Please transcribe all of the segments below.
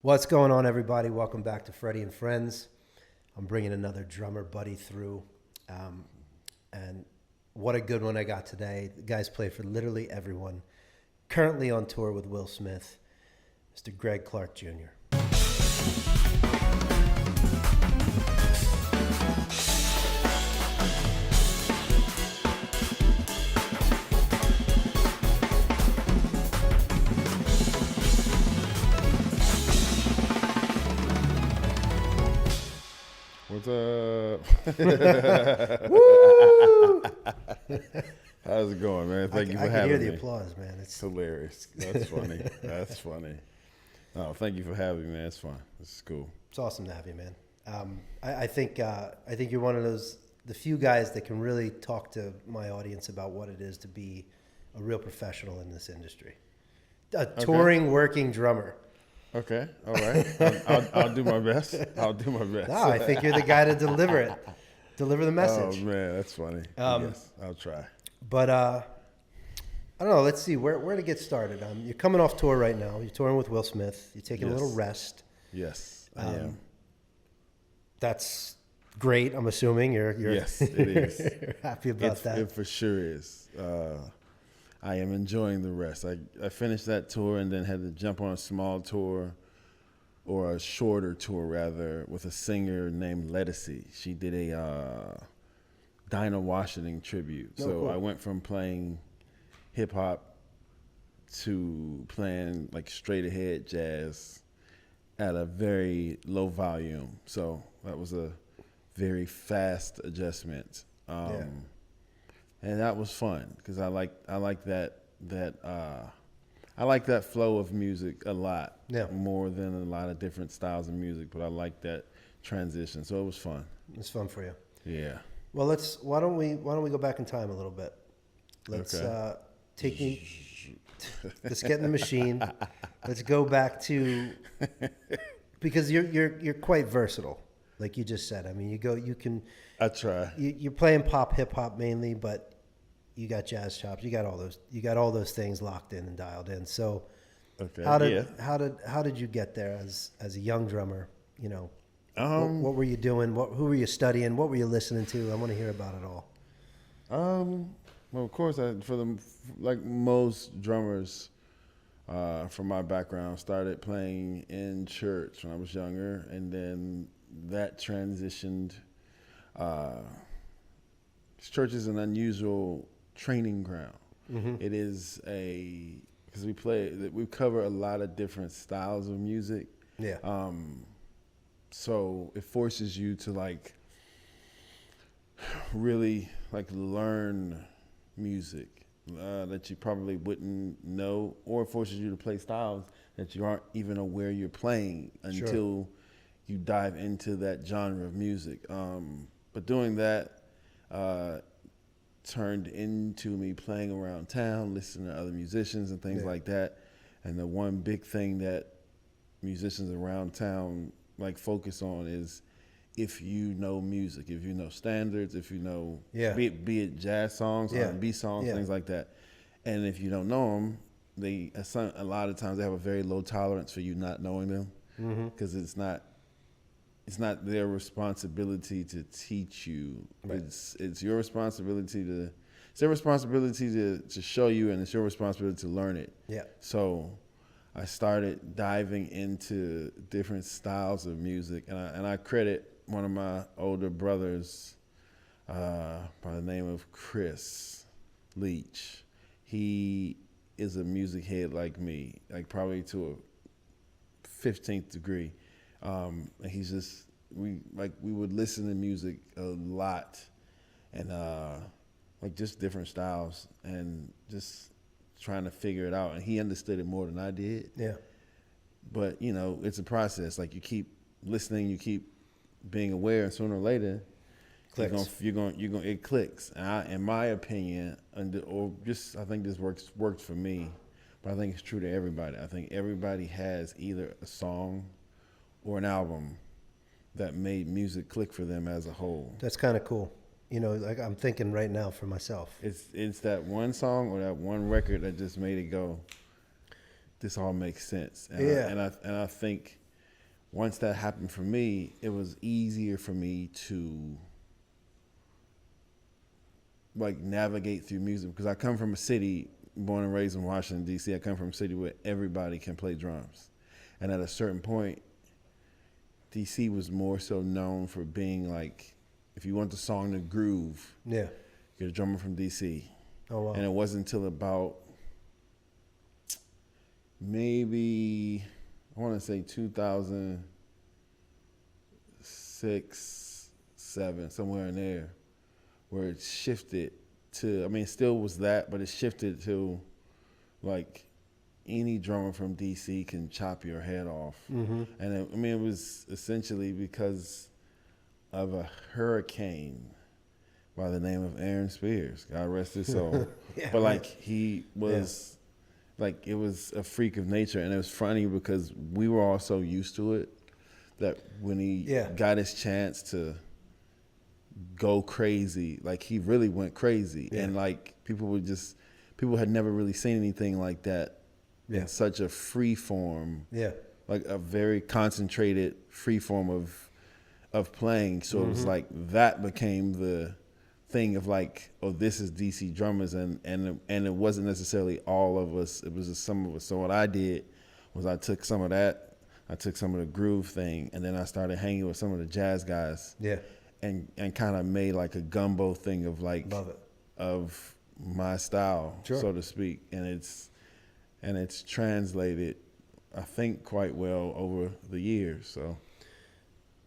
What's going on, everybody? Welcome back to Freddy and Friends. I'm bringing another drummer buddy through, and what a good one I got today. The guys play for literally everyone. Currently on tour with Will Smith, Mr. Greg Clarke Jr. What's up? Woo! How's it going, man? Thank you for I having me. I can hear the applause, man. It's hilarious. That's funny. That's funny. Oh, thank you for having me, man. It's fun. This is cool. It's awesome to have you, man. I think you're one of the few guys that can really talk to my audience about what it is to be a real professional in this industry. A touring, working drummer. Okay. All right. I'll do my best. I'll do my best. No, I think you're the guy to deliver it. Deliver the message. Oh, man. That's funny. Yes, I'll try. But I don't know. Let's see where to get started. You're coming off tour right now. You're touring with Will Smith. You're taking a little rest. Yes, I am. That's great. I'm assuming you're Yes, it is. you're happy about that. It for sure is. I am enjoying the rest. I finished that tour and then had to jump on a small tour, or a shorter tour rather, with a singer named Ledisi. She did a Dinah Washington tribute. Oh, so cool. I went from playing hip hop to playing like straight ahead jazz at a very low volume. So that was a very fast adjustment. And that was fun because I like that flow of music a lot, more than a lot of different styles of music. But I like that transition, so it was fun. It's fun for you. Yeah. Well, why don't we go back in time a little bit? Let's take me. Let's get in the machine. Let's go back to, because you're quite versatile, like you just said. I mean, you can. I try. You're playing pop, hip hop mainly, but you got jazz chops. You got all those things locked in and dialed in. So, how did you get there as a young drummer? You know, what were you doing? Who were you studying? What were you listening to? I want to hear about it all. Well, of course, like most drummers, from my background, started playing in church when I was younger, and then that transitioned. Church is an unusual training ground. Mm-hmm. It is because we cover a lot of different styles of music. Yeah. So it forces you to really learn music that you probably wouldn't know, or it forces you to play styles that you aren't even aware you're playing until you dive into that genre of music. But doing that turned into me playing around town, listening to other musicians and things like that. And the one big thing that musicians around town focus on is if you know music, if you know standards, if you know, be it jazz songs, R&B songs, things like that. And if you don't know them, a lot of times they have a very low tolerance for you not knowing them, because it's not their responsibility to teach you. Right. It's your responsibility to show you, and it's your responsibility to learn it. Yeah. So I started diving into different styles of music, and I credit one of my older brothers by the name of Chris Leach. He is a music head like me, probably to a 15th degree. And he's just we would listen to music a lot, and just different styles, and just trying to figure it out. And he understood it more than I did. Yeah. But it's a process. You keep listening, you keep being aware, and sooner or later, it clicks. And in my opinion, I think this worked for me, but I think it's true to everybody. I think everybody has either a song or an album that made music click for them as a whole. That's kind of cool. I'm thinking right now for myself. It's that one song or that one record that just made it go, this all makes sense. And I think once that happened for me, it was easier for me to like navigate through music because I come from a city, born and raised in Washington, D.C. I come from a city where everybody can play drums. And at a certain point, D.C. was more so known for being like, if you want the song to groove, get a drummer from D.C. Oh, wow. And it wasn't until about maybe, I want to say 2006, 7, somewhere in there, where it shifted to, I mean, it still was that, but it shifted to like any drummer from DC can chop your head off. Mm-hmm. And it was essentially because of a hurricane by the name of Aaron Spears, God rest his soul. But like he was, like it was a freak of nature, and it was funny because we were all so used to it that when he got his chance to go crazy, like he really went crazy, and like people had never really seen anything like that in such a free form, like a very concentrated free form of playing. So it was like that became the thing of like, oh, this is DC drummers, and it wasn't necessarily all of us, it was just some of us. So what I did was I took some of that, I took some of the groove thing, and then I started hanging with some of the jazz guys. And kind of made like a gumbo thing of like of my style, so to speak, and it's translated, I think, quite well over the years. So,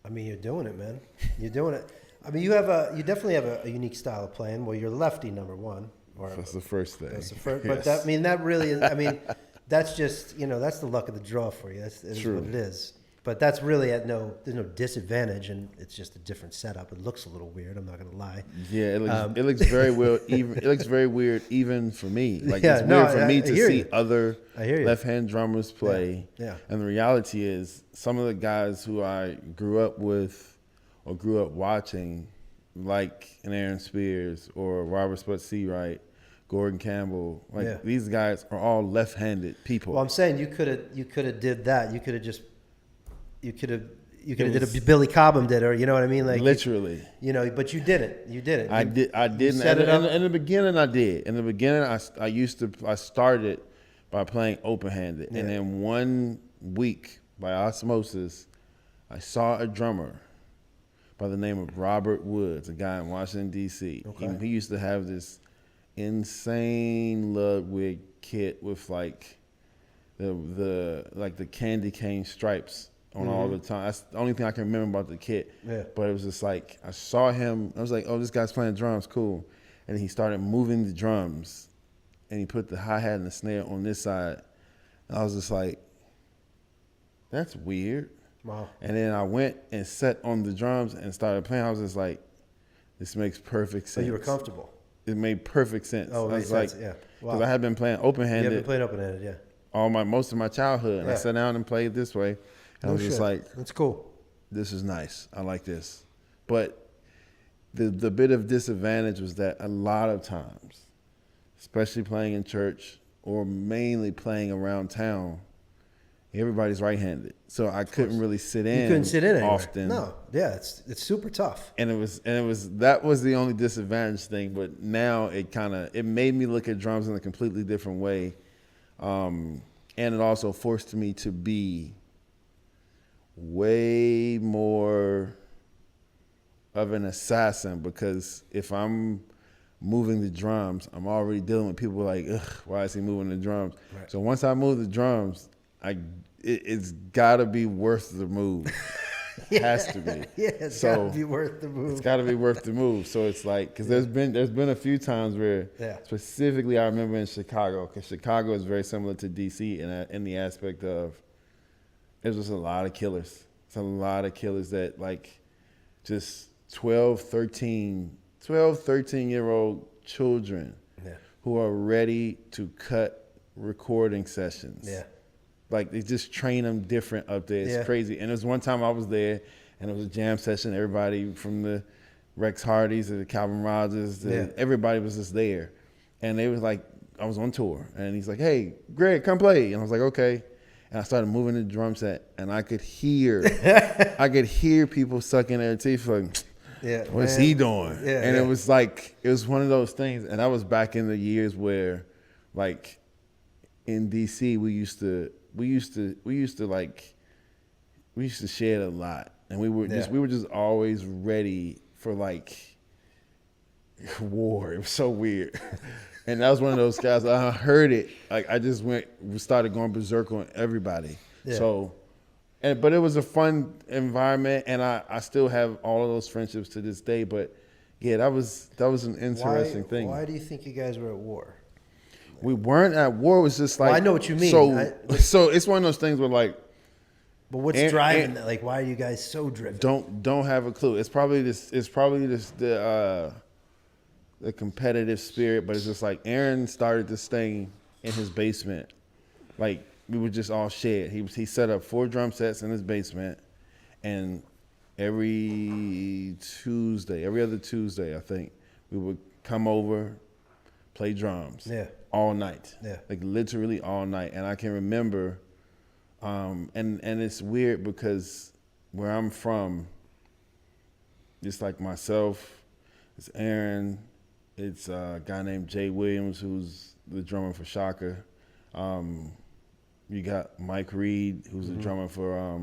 I mean, you're doing it, man. You're doing it. I mean, you definitely have a unique style of playing. Well, you're lefty, number one. That's the first thing. That's the first, but that really is. I mean, that's just that's the luck of the draw for you. That's what it is. But that's really there's no disadvantage, and it's just a different setup. It looks a little weird. I'm not gonna lie. Yeah, it looks very weird. It looks very weird even for me. Like it's weird for me to see other left-hand drummers play. Yeah. And the reality is, some of the guys who I grew up with or grew up watching, like an Aaron Spears or Robert Spud Seawright, Gordon Campbell, these guys are all left-handed people. Well, I'm saying you could have did that. You could have did a Billy Cobham did, or you know what I mean, like literally. But you didn't. You didn't. I didn't. Set it up. In the beginning, I did. In the beginning, I started by playing open-handed, and then one week by osmosis, I saw a drummer by the name of Robert Woods, a guy in Washington D.C. Okay. He used to have this insane Ludwig kit with like the candy cane stripes on all the time. That's the only thing I can remember about the kit. Yeah. But it was just like, I saw him, I was like, oh, this guy's playing drums, cool. And he started moving the drums, and he put the hi-hat and the snare on this side. And I was just like, that's weird. Wow. And then I went and sat on the drums and started playing. I was just like, this makes perfect sense. So you were comfortable? It made perfect sense. Oh, it made sense, yeah. Because I had been playing open-handed. You have been playing open-handed, yeah. Most of my childhood. And I sat down and played this way. And I was just like, that's cool. This is nice. I like this. But the bit of disadvantage was that a lot of times, especially playing in church or mainly playing around town, everybody's right-handed. So I couldn't really sit in. You couldn't sit in often. No. Yeah, it's super tough. And that was the only disadvantage thing. But now it made me look at drums in a completely different way. And it also forced me to be way more of an assassin, because if I'm moving the drums, I'm already dealing with people like, ugh, why is he moving the drums? Right. So once I move the drums, it's got to be worth the move. It has to be. Yeah, it's got to be worth the move. It's got to be worth the move. So it's like, because there's been a few times where specifically I remember in Chicago, because Chicago is very similar to DC in the aspect of, there's just a lot of killers. It's a lot of killers that like just 12, 13-year-old children who are ready to cut recording sessions. Yeah. Like they just train them different up there. It's crazy. And there was one time I was there and it was a jam session. Everybody from the Rex Hardys to the Calvin Rogers, everybody was just there. And they was like, I was on tour and he's like, hey, Greg, come play. And I was like, okay. And I started moving the drum set, and I could hear people sucking their teeth like, what's he doing? Yeah, and it was one of those things. And that was back in the years where, like, in DC, we used to shed a lot, and we were just always ready for like war. It was so weird. And that was one of those guys. I heard it. Like I just started going berserk on everybody. Yeah. So, but it was a fun environment, and I still have all of those friendships to this day. But yeah, that was an interesting thing. Why do you think you guys were at war? We weren't at war. It was just like, well, I know what you mean. So it's one of those things where like. But what's driving that? Like, why are you guys so driven? Don't have a clue. It's probably the competitive spirit, but it's just like Aaron started this thing in his basement. Like we were just all shared. He set up 4 drum sets in his basement, and every other Tuesday, I think, we would come over, play drums. Yeah. All night. Yeah. Like literally all night. And I can remember, and it's weird because where I'm from, it's like myself, it's Aaron, it's a guy named Jay Williams, who's the drummer for Shaka. You got Mike Reed, who's the drummer for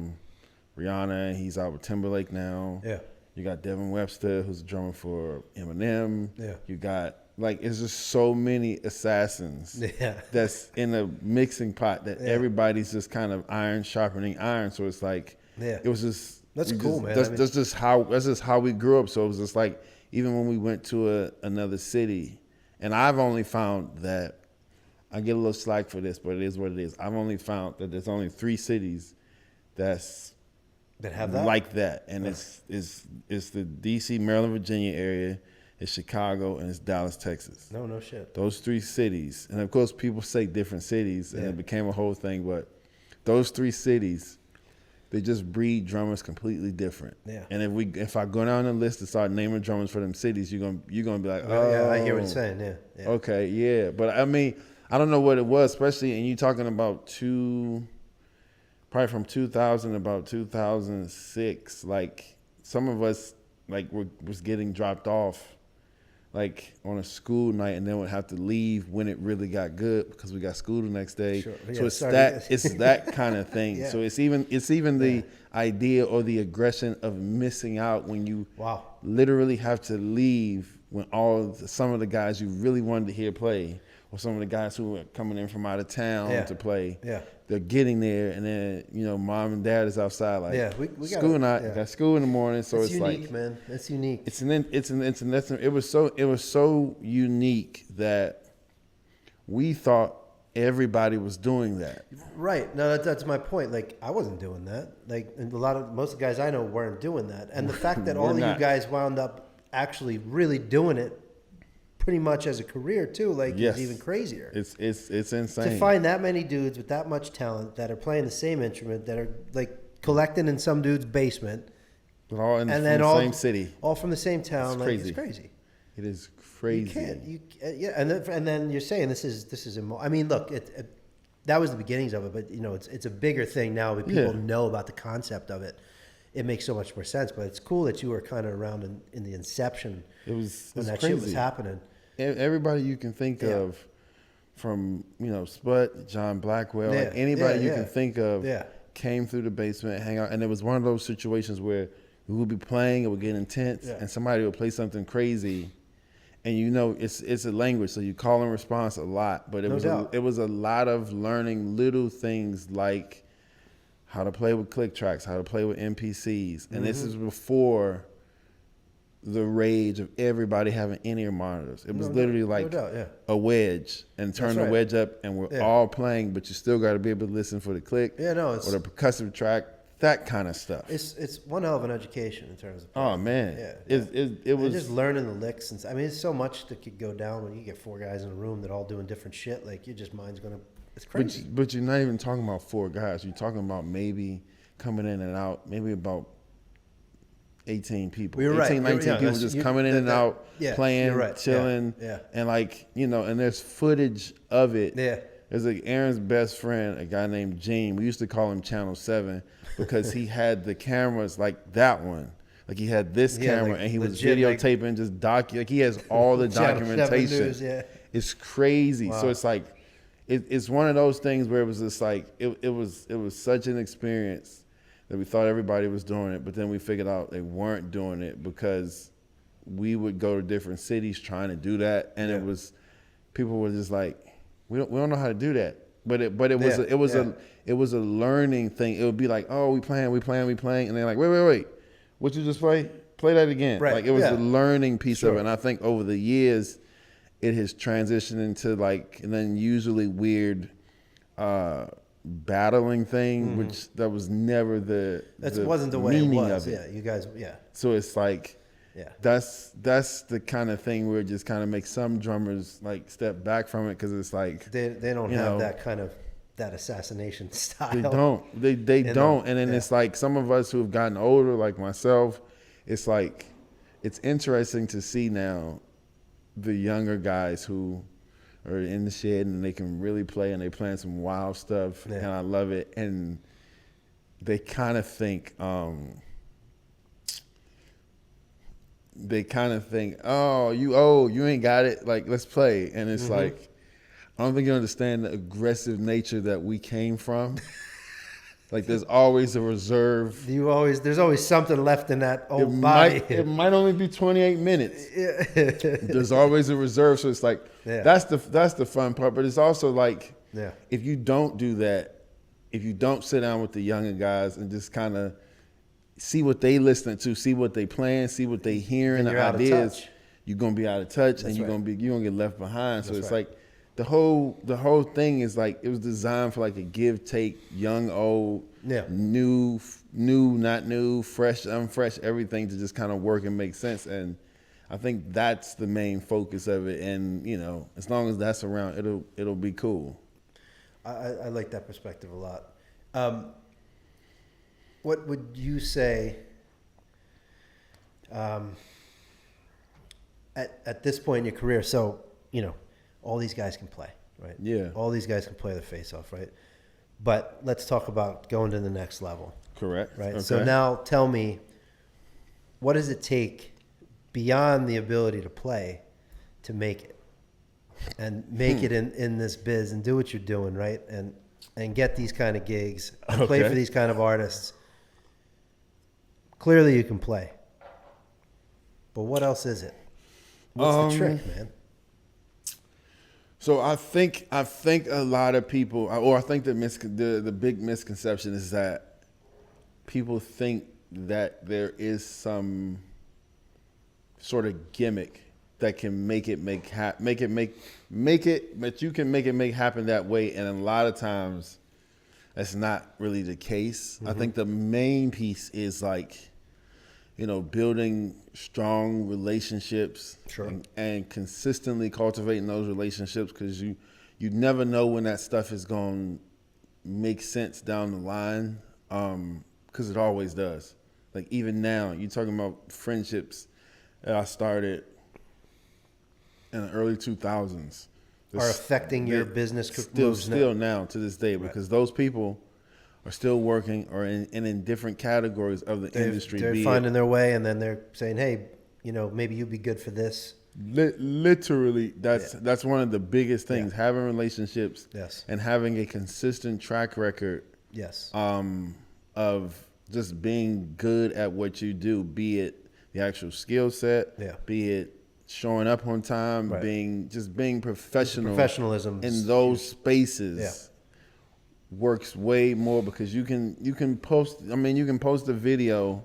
Rihanna. He's out with Timberlake now. Yeah. You got Devin Webster, who's the drummer for Eminem. Yeah. You got, like, it's just so many assassins that's in a mixing pot that everybody's just kind of iron sharpening iron. So it's like, it was just, that's cool, man. That's just how we grew up. So it was just like, even when we went to another city, and I've only found that, I get a little slack for this, but it is what it is. I've only found that there's only 3 cities that have that like that, and it's the D.C., Maryland, Virginia area, it's Chicago, and it's Dallas, Texas. No shit. Those 3 cities, and of course people say different cities, and it became a whole thing. But those 3 cities, they just breed drummers completely different. Yeah. And if I go down the list and start naming drummers for them cities, you're gonna be like, oh, yeah, I hear what you're saying. Yeah. Okay, yeah. But I mean, I don't know what it was, especially, and you talking about probably from 2000 about 2006. Like some of us was getting dropped off like on a school night, and then would have to leave when it really got good because we got school the next day. Sure. So it's that kind of thing. Yeah. So it's even the idea or the aggression of missing out when you literally have to leave when some of the guys you really wanted to hear play, or some of the guys who were coming in from out of town to play. Yeah. They're getting there, and then mom and dad is outside like we got school in the morning, so it's unique, like, man. It's unique. It was so unique that we thought everybody was doing that. Right. No, that's my point. Like I wasn't doing that. Like most of the guys I know weren't doing that, and the fact that all of you guys wound up actually really doing it pretty much as a career too, is even crazier. It's insane to find that many dudes with that much talent that are playing the same instrument, that are like collecting in some dude's basement, but all from the same city, all from the same town. It's crazy. It's crazy. It is crazy. And then you're saying this is I mean, look, that was the beginnings of it, but it's a bigger thing now. But people know about the concept of it. It makes so much more sense. But it's cool that you were kind of around in the inception. When that crazy. Shit was happening. Everybody you can think of, from Spud, John Blackwell, like anybody you can think of, came through the basement, hang out, and it was one of those situations where we would be playing, it would get intense, and somebody would play something crazy, and it's a language, so you call and response a lot, but it was a lot of learning little things like how to play with click tracks, how to play with MPCs, and this is before the rage of everybody having in-ear monitors. It was literally like a wedge, and turn the wedge up, and we're all playing, but you still got to be able to listen for the click or the percussive track, that kind of stuff. It's one hell of an education in terms of playing. Oh man, it was just learning the licks, and I mean, it's so much that could go down when you get 4 guys in a room that all doing different shit. Like your mind's gonna, it's crazy. But you're not even talking about 4 guys. You're talking about maybe coming in and out, maybe about 18 people. You're 18, right. 19 people just coming in and out, playing, chilling, and and there's footage of it There's like Aaron's best friend, a guy named Gene. We used to call him Channel 7 because he had the cameras like that one. Like he had this camera and he was videotaping, just like he has all the documentation. News, yeah. It's crazy. Wow. So it's like, it's one of those things where it was just like, it was such an experience that we thought everybody was doing it, but then we figured out they weren't doing it because we would go to different cities trying to do that. And it was, people were just like, we don't know how to do that. But it was a learning thing. It would be like, oh, we playing. And they're like, wait. What you just play? Play that again. Right. Like it was a learning piece of it. And I think over the years, it has transitioned into like an unusually weird battling thing, which that was never wasn't the way it was. Of it. Yeah, you guys. Yeah. So it's like, that's the kind of thing where it just kind of makes some drummers like step back from it because it's like they don't have that kind of that assassination style. They don't. They don't. And then it's like some of us who have gotten older, like myself, it's like it's interesting to see now the younger guys who are in the shed and they can really play and they playing some wild stuff and I love it. And they kind of think oh, you old, you ain't got it, like let's play. And it's like, I don't think you understand the aggressive nature that we came from. Like there's always a reserve. There's always something left in that old body. It might only be 28 minutes. There's always a reserve. So it's like, that's the fun part. But it's also like, if you don't do that, if you don't sit down with the younger guys and just kind of see what they listening to, see what they playing, see what they hearing, the ideas, you're gonna be out of touch and you're gonna get left behind. So it's like the whole thing is like, it was designed for like a give take, young, old, new, not new, fresh, unfresh, everything to just kind of work and make sense. And I think that's the main focus of it. And as long as that's around, it'll be cool. I like that perspective a lot. What would you say at this point in your career? So, all these guys can play, right? Yeah. All these guys can play the face off, right? But let's talk about going to the next level. Correct. Right. Okay. So now tell me, what does it take beyond the ability to play to make it and make it in this biz and do what you're doing, right? And get these kind of gigs and play for these kind of artists. Clearly you can play. But what else is it? What's the trick, man? So I think a lot of people, or I think the big misconception is that people think that there is some sort of gimmick that can make it but you can make it happen that way, and a lot of times that's not really the case. I think the main piece is like, building strong relationships and consistently cultivating those relationships, because you never know when that stuff is going to make sense down the line, because it always does. Like even now, you're talking about friendships that I started in the early 2000s. Are affecting your business still now to this day, because those people are still working or in different categories of the industry. They're finding their way, and then they're saying, hey, maybe you'd be good for this. Literally, that's one of the biggest things, having relationships and having a consistent track record of just being good at what you do, be it the actual skill set, be it showing up on time, being professional. Professionalism in those spaces works way more, because you can post a video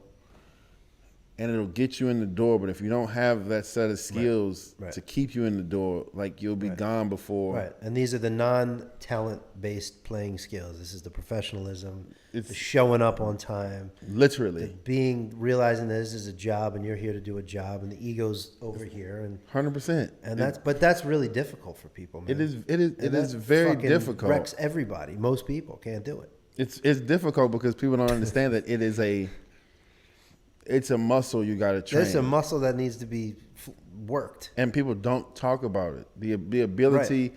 and it'll get you in the door, but if you don't have that set of skills to keep you in the door, like you'll be gone before. Right. And these are the non-talent based playing skills. This is the professionalism, the showing up on time. Literally. Realizing that this is a job and you're here to do a job, and the ego's over here, and 100%. And that's really difficult for people, man. It is very difficult. Wrecks everybody. Most people can't do it. It's difficult because people don't understand that it's a muscle you got to train. It's a muscle that needs to be worked. And people don't talk about it. The ability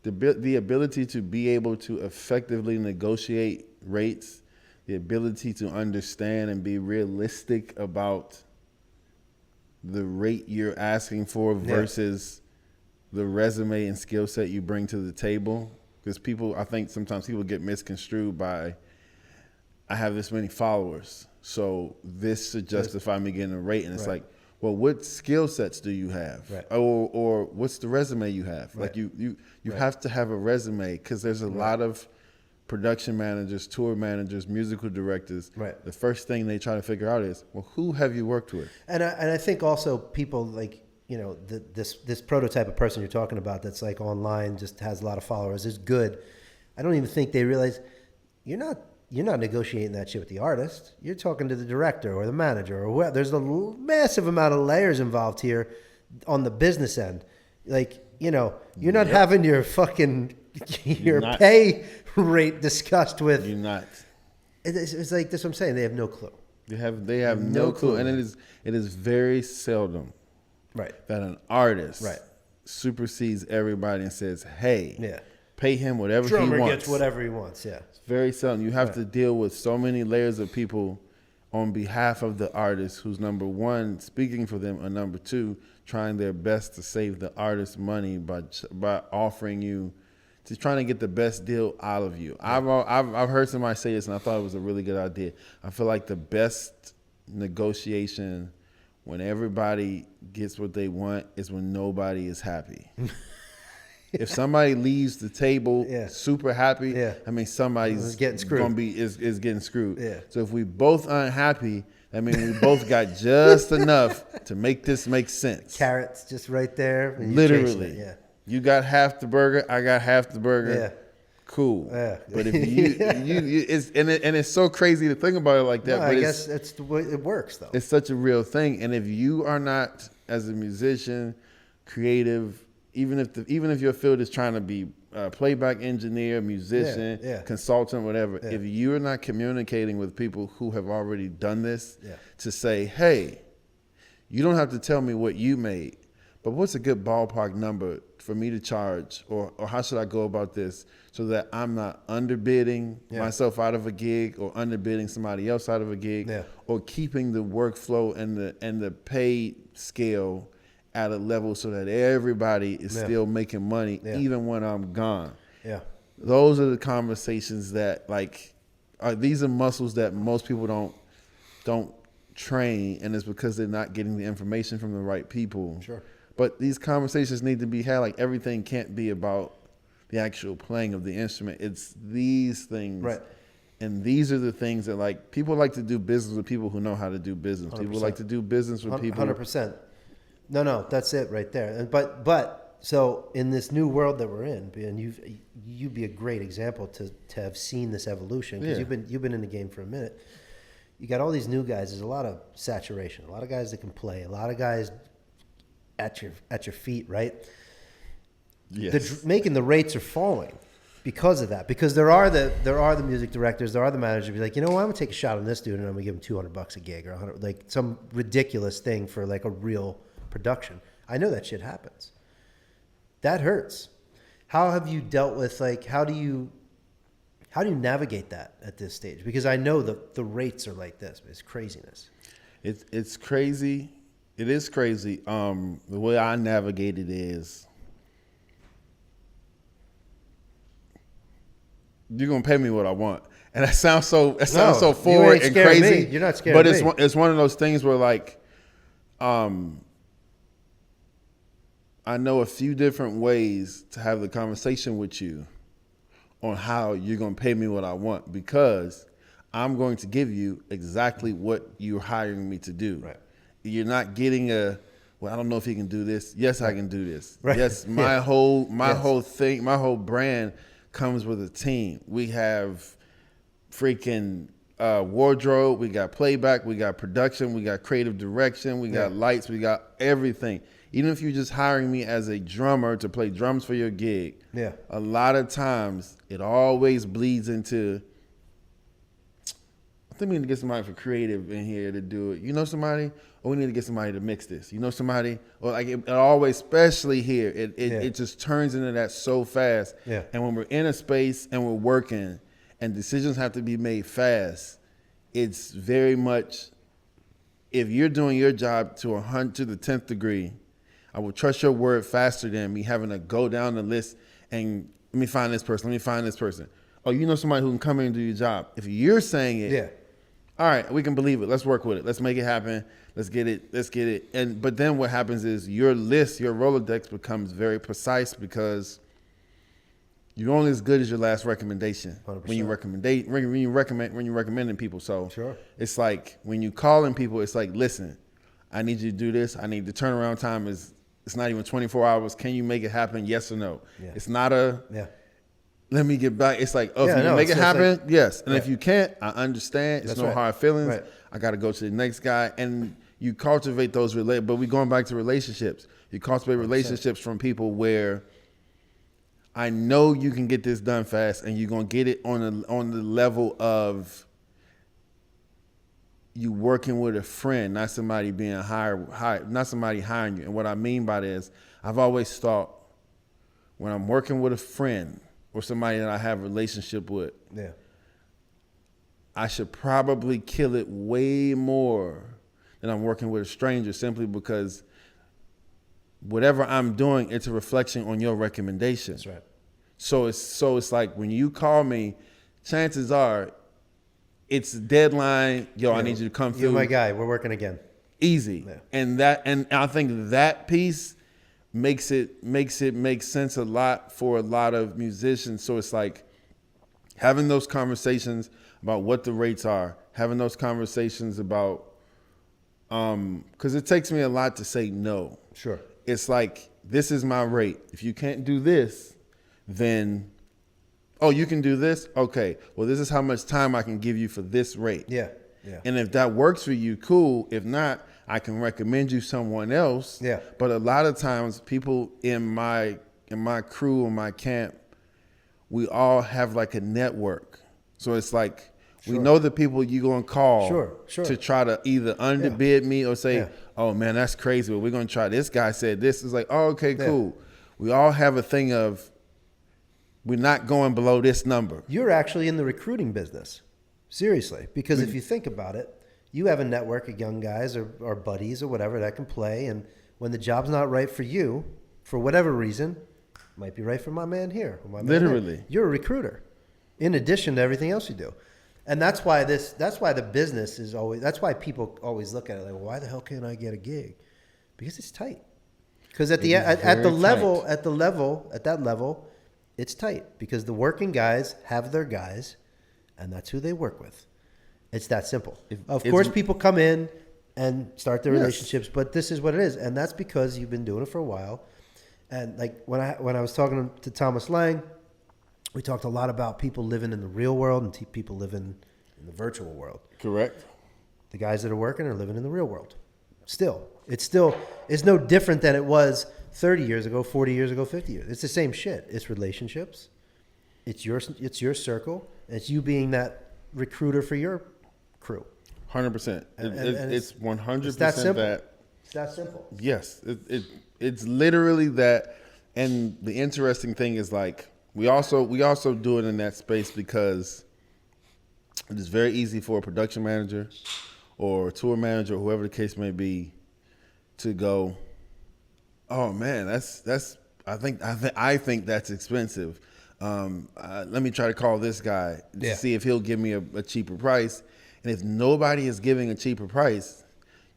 the ability to be able to effectively negotiate rates, the ability to understand and be realistic about the rate you're asking for versus the resume and skill set you bring to the table. Because I think sometimes people get misconstrued by, I have this many followers, so this should justify me getting a rate. And it's like, well, what skill sets do you have? Right. Or what's the resume you have? Right. Like you have to have a resume, because there's a lot of production managers, tour managers, musical directors. Right. The first thing they try to figure out is, well, who have you worked with? And I think also people like, you know, this prototype of person you're talking about that's like online, just has a lot of followers, is good. I don't even think they realize you're not negotiating that shit with the artist. You're talking to the director or the manager or whoever. There's a massive amount of layers involved here on the business end. Like, you know, you're not having your fucking pay rate discussed with. You're not. It's like, that's what I'm saying. They have no clue. They have no clue. And it is very seldom that an artist supersedes everybody and says, hey, pay him whatever he wants. Drummer gets whatever he wants, It's very seldom. You have to deal with so many layers of people on behalf of the artist, who's number one, speaking for them, or number two, trying their best to save the artist money by offering you, just trying to get the best deal out of you. I've heard somebody say this, and I thought it was a really good idea. I feel like the best negotiation when everybody gets what they want is when nobody is happy. If somebody leaves the table super happy, I mean, somebody's getting screwed. Is getting screwed. So if we both unhappy, I mean, we both got just enough to make this make sense. Carrots just right there. Literally. You got half the burger, I got half the burger. Cool. But if it's so crazy to think about it like that. No, but I guess that's the way it works, though. It's such a real thing. And if you are not, as a musician, creative, even if your field is trying to be a playback engineer, musician, consultant, whatever, if you're not communicating with people who have already done this to say, hey, you don't have to tell me what you made, but what's a good ballpark number for me to charge, or how should I go about this so that I'm not underbidding myself out of a gig, or underbidding somebody else out of a gig, or keeping the workflow and the pay scale at a level so that everybody is still making money even when I'm gone. Those are the conversations that, like, these are muscles that most people don't train, and it's because they're not getting the information from the right people. But these conversations need to be had. Like, everything can't be about the actual playing of the instrument. It's these things. And these are the things that, like, people like to do business with people who know how to do business. 100%. People like to do business with people. 100%. No, that's it right there. But so in this new world that we're in, and you'd be a great example to have seen this evolution, because you've been in the game for a minute. You got all these new guys. There's a lot of saturation. A lot of guys that can play. A lot of guys at your feet, right? Making the rates are falling because of that. Because there are the music directors, there are the managers be like, you know what, I'm gonna take a shot on this dude and I'm gonna give him $200 a gig, or 100, like some ridiculous thing for like a real production. I know that shit happens. That hurts. How have you dealt with, like, how do you navigate that at this stage? Because I know the rates are like this, but it's craziness. It's crazy. It is crazy. The way I navigate it is, you're gonna pay me what I want, and that sounds so forward and crazy. You're not scared. But it's one of those things where, like, I know a few different ways to have the conversation with you on how you're gonna pay me what I want, because I'm going to give you exactly what you're hiring me to do. You're not getting I don't know if he can do this. Yes, I can do this. Yes, my whole thing, my whole brand comes with a team. We have freaking wardrobe, we got playback, we got production, we got creative direction, we got lights, we got everything. Even if you're just hiring me as a drummer to play drums for your gig, a lot of times it always bleeds into, I think we need to get somebody for creative in here to do it. You know somebody? Or we need to get somebody to mix this. You know somebody? Or like it always, especially here, it just turns into that so fast. Yeah. And when we're in a space and we're working and decisions have to be made fast, it's very much, if you're doing your job to the 10th degree, I will trust your word faster than me having to go down the list and let me find this person, let me find this person. Oh, you know somebody who can come in and do your job. If you're saying it, all right, we can believe it. Let's work with it. Let's make it happen. Let's get it. But then what happens is your list, your Rolodex becomes very precise because you're only as good as your last recommendation 100%. when you're recommending people. So sure. It's like when you calling people, it's like, listen, I need you to do this. I need the turnaround time it's not even 24 hours. Can you make it happen? Yes or no? Yeah. It's not let me get back. It's like, if you can make it happen, like, yes. And if you can't, I understand. It's hard feelings. Right. I got to go to the next guy. And you cultivate those but we going back to relationships. You cultivate relationships from people where I know you can get this done fast, and you're gonna get it on the level of you working with a friend, not somebody being hired, not somebody hiring you. And what I mean by that is, I've always thought when I'm working with a friend or somebody that I have a relationship with, I should probably kill it way more than I'm working with a stranger, simply because whatever I'm doing, it's a reflection on your recommendation. That's right. So it's like when you call me, chances are it's deadline. I need you to come through. You're my guy. We're working again. Easy. Yeah. And I think that piece makes it make sense a lot for a lot of musicians. So it's like having those conversations about what the rates are, having those conversations about, because it takes me a lot to say no. Sure. It's like, this is my rate. If you can't do this, then, you can do this? Okay. Well, this is how much time I can give you for this rate. Yeah. Yeah. And if that works for you, cool. If not, I can recommend you someone else. Yeah. But a lot of times people in my crew or my camp, we all have like a network. So it's like, we know the people you're going to call to try to either underbid me or say, oh man, that's crazy, but we're going to try. This guy said this. It's like, oh, okay, cool. We all have a thing of, we're not going below this number. You're actually in the recruiting business. Seriously. Because if you think about it, you have a network of young guys or buddies or whatever that can play. And when the job's not right for you, for whatever reason, might be right for my man here. Or my man Literally. there. You're a recruiter in addition to everything else you do. And that's why the business is always, that's why people always look at it like, well, why the hell can't I get a gig? Because it's tight. Because at that level, it's tight because the working guys have their guys, and that's who they work with. It's that simple. Of course, people come in and start their relationships, but this is what it is, and that's because you've been doing it for a while. And like when I was talking to Thomas Lang, we talked a lot about people living in the real world and people living in the virtual world. Correct. The guys that are working are living in the real world. It's no different than it was 30 years ago, 40 years ago, 50 years. It's the same shit. It's relationships. It's your circle. It's you being that recruiter for your crew. 100%. It's 100% it's that simple. that. It's that simple. Yes. It's literally that. And the interesting thing is like, we also do it in that space because it is very easy for a production manager or a tour manager or whoever the case may be to go, oh man, I think that's expensive. Let me try to call this guy to see if he'll give me a cheaper price. And if nobody is giving a cheaper price,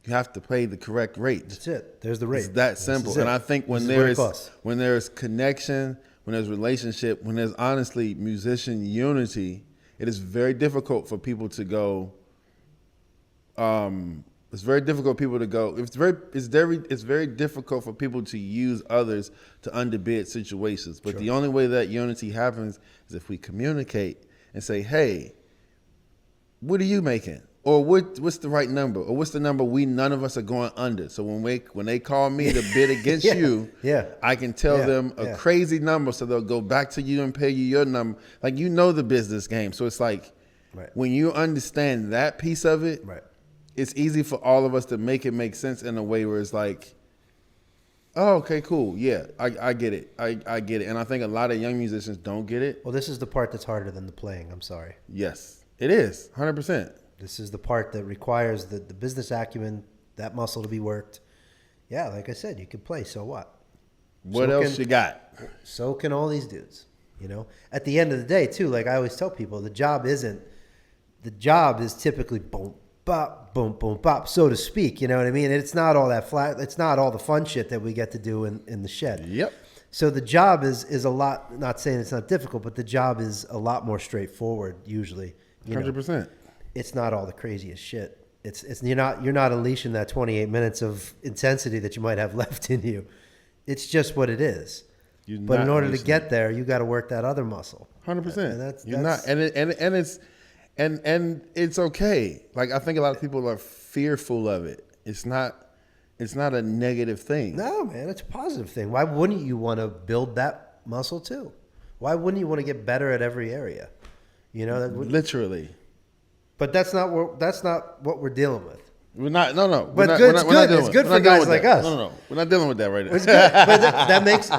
you have to pay the correct rate. That's it. There's the rate. It's that simple. And I think when there's connection, when there's relationship, when there's honestly musician unity, it is very difficult for people to go. It's very difficult for people to go. It's very difficult for people to use others to underbid situations. But the only way that unity happens is if we communicate and say, "Hey, what are you making?" Or what's the right number? Or what's the number none of us are going under? So when they call me to bid against you, I can tell them a crazy number, so they'll go back to you and pay you your number. Like, you know the business game. So it's like, Right. When you understand that piece of it, right. it's easy for all of us to make it make sense in a way where it's like, oh, okay, cool. Yeah, I get it. I get it. And I think a lot of young musicians don't get it. Well, this is the part that's harder than the playing. I'm sorry. Yes, it is. 100%. This is the part that requires the business acumen, that muscle to be worked. Yeah, like I said, you can play. So what? What else you got? So can all these dudes. You know, at the end of the day, too, like I always tell people, the job is typically boom, bop, boom, boom, bop, so to speak. You know what I mean? It's not all that flat. It's not all the fun shit that we get to do in the shed. Yep. So the job is a lot, not saying it's not difficult, but the job is a lot more straightforward usually. 100%. It's not all the craziest shit. It's you're not unleashing that 28 minutes of intensity that you might have left in you. It's just what it is. But in order to get there, you got to work that other muscle. 100%. You're not, and it's okay. Like I think a lot of people are fearful of it. It's not a negative thing. No, man, it's a positive thing. Why wouldn't you want to build that muscle too? Why wouldn't you want to get better at every area? You know, literally. But that's not what we're dealing with. We're not. No. But it's good for guys like us. No. We're not dealing with that right now. It's good.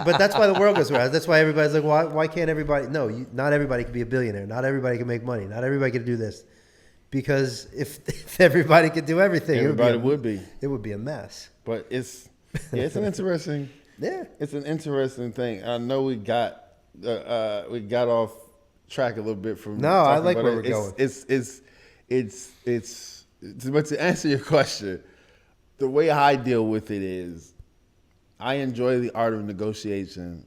But that's why the world goes around. That's why everybody's like, why can't everybody? No, not everybody can be a billionaire. Not everybody can make money. Not everybody can do this. Because if everybody could do everything, it would be a mess. But it's an interesting. Yeah, it's an interesting thing. I know we got off track a little bit from. No, I like where we're going. But to answer your question, the way I deal with it is, I enjoy the art of negotiation,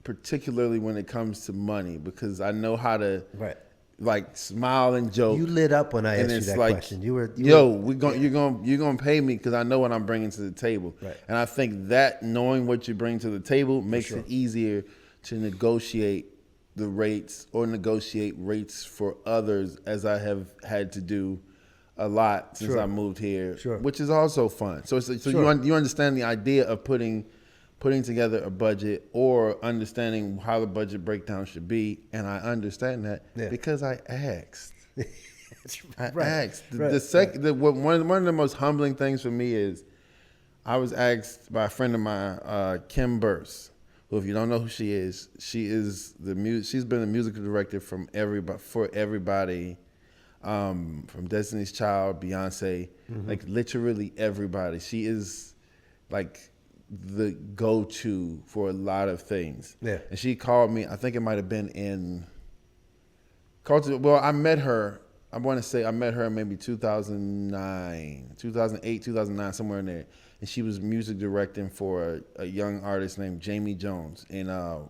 particularly when it comes to money, because I know how to like smile and joke. You lit up when I asked you that question. You're gonna pay me because I know what I'm bringing to the table, and I think that knowing what you bring to the table makes it easier to negotiate the rates or negotiate rates for others, as I have had to do a lot since I moved here, which is also fun. So you understand the idea of putting together a budget or understanding how the budget breakdown should be, and I understand that because I asked. Asked. One of the most humbling things for me is I was asked by a friend of mine, Kim Burse, who, if you don't know who she is she's been the musical director for everybody, from Destiny's Child, Beyonce, like literally everybody. She is like the go-to for a lot of things. Yeah. And she called me, I think it might have been I met her, I want to say I met her in maybe 2008, 2009, somewhere in there. And she was music directing for a young artist named Jamie Jones. And the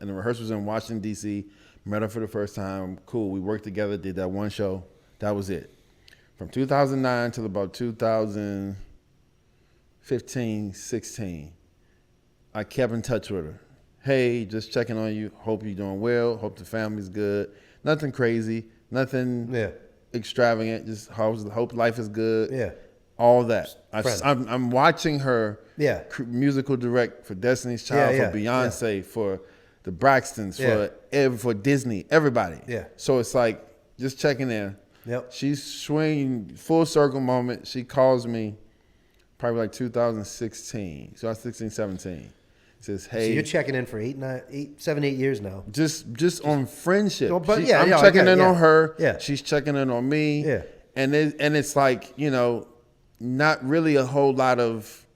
rehearsals in Washington, D.C., met her for the first time. Cool. We worked together, did that one show. That was it. From 2009 till about 2015, 16, I kept in touch with her. Hey, just checking on you. Hope you're doing well. Hope the family's good. Nothing crazy. Nothing extravagant. Just hope life is good. Yeah. All that. I'm watching her musical direct for Destiny's Child, for Beyonce, for the Braxtons, for Disney, everybody. Yeah. So it's like just checking in. Yep. She's swinging full circle moment. She calls me probably like 2016. So I was 16, 17. Says, hey. So you're checking in for 7, 8 years now. Just on friendship. Well, but I'm checking in on her. Yeah. She's checking in on me. Yeah. And it's like, not really a whole lot of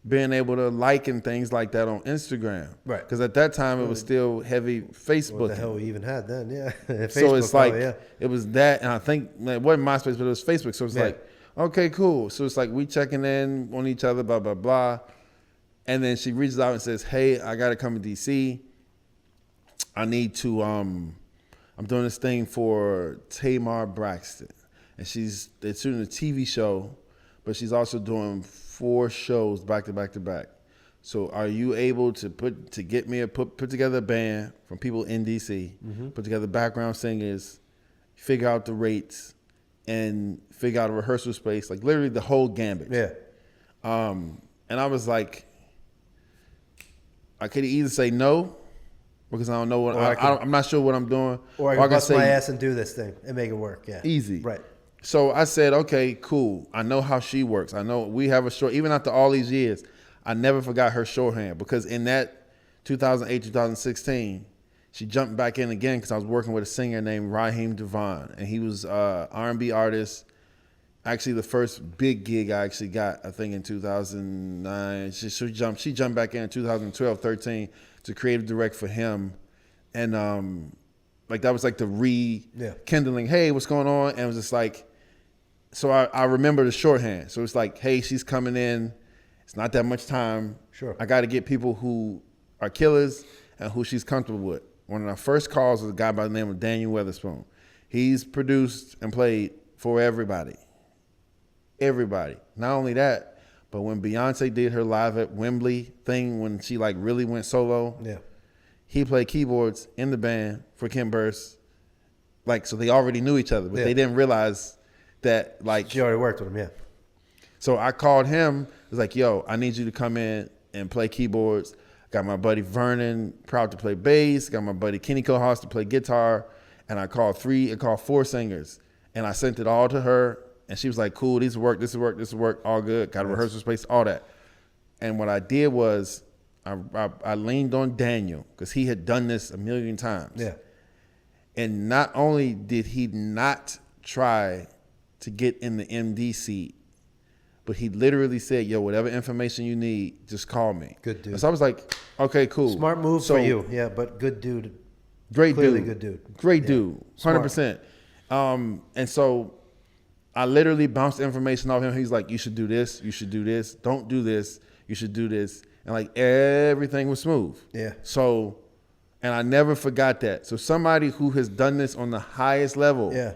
being able to like and things like that on Instagram. Right. Because at that time, it was still heavy Facebook. What the hell we even had then, yeah. So it's like, it was that, and I think, it wasn't MySpace, but it was Facebook. So it's like, okay, cool. So it's like, we checking in on each other, blah, blah, blah. And then she reaches out and says, hey, I got to come to D.C. I need to, I'm doing this thing for Tamar Braxton. And they're shooting a TV show, but she's also doing 4 shows back to back to back. So are you able to put together a band from people in DC, put together background singers, figure out the rates, and figure out a rehearsal space, like literally the whole gambit. Yeah. And I was like, I could either say no because I don't know what I'm not sure what I'm doing. Or I can bust my ass and do this thing and make it work. Yeah, easy. Right. So I said, okay, cool. I know how she works. I know we have a short. Even after all these years, I never forgot her shorthand, because in that 2008, 2016, she jumped back in again because I was working with a singer named Raheem Devon, and he was R&B artist. Actually, the first big gig I actually got, I think in 2009. She jumped back in 2012, 13 to creative direct for him, and like that was like the rekindling. Hey, what's going on? And it was just like, so I remember the shorthand. So it's like, hey, she's coming in. It's not that much time. Sure. I got to get people who are killers and who she's comfortable with. One of our first calls was a guy by the name of Daniel Weatherspoon. He's produced and played for everybody. Everybody. Not only that, but when Beyonce did her live at Wembley thing, when she like really went solo, he played keyboards in the band for Kim Burse. Like, so they already knew each other, but they didn't realize that, like, she already worked with him. So I called him. I was like, yo, I need you to come in and play keyboards. Got my buddy Vernon Proud to play bass. Got my buddy Kenny Kohaus to play guitar. And I called 4 singers. And I sent it all to her. And she was like, cool, this will work, all good. Got a rehearsal space, all that. And what I did was I leaned on Daniel, because he had done this a million times. Yeah. And not only did he not try to get in the MD seat, but he literally said, yo, whatever information you need, just call me. Good dude. And so I was like, okay, cool. Smart move for you. Yeah, but good dude. Great Clearly dude. Good dude. Great dude. 100%. And so I literally bounced information off him. He's like, you should do this. You should do this. Don't do this. You should do this. And like everything was smooth. Yeah. So, and I never forgot that. So somebody who has done this on the highest level. Yeah.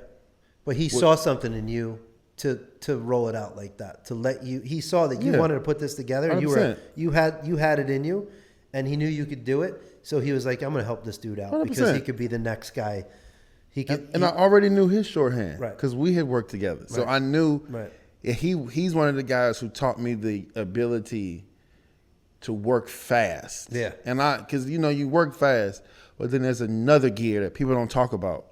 But he saw something in you to roll it out like that, to let you. He saw that you wanted to put this together. 100%. You had it in you, and he knew you could do it. So he was like, I'm going to help this dude out 100%. because he could be the next guy. He could, and I already knew his shorthand, right? Because we had worked together, so I knew. Right. He's one of the guys who taught me the ability to work fast. Yeah. And because you work fast, but then there's another gear that people don't talk about.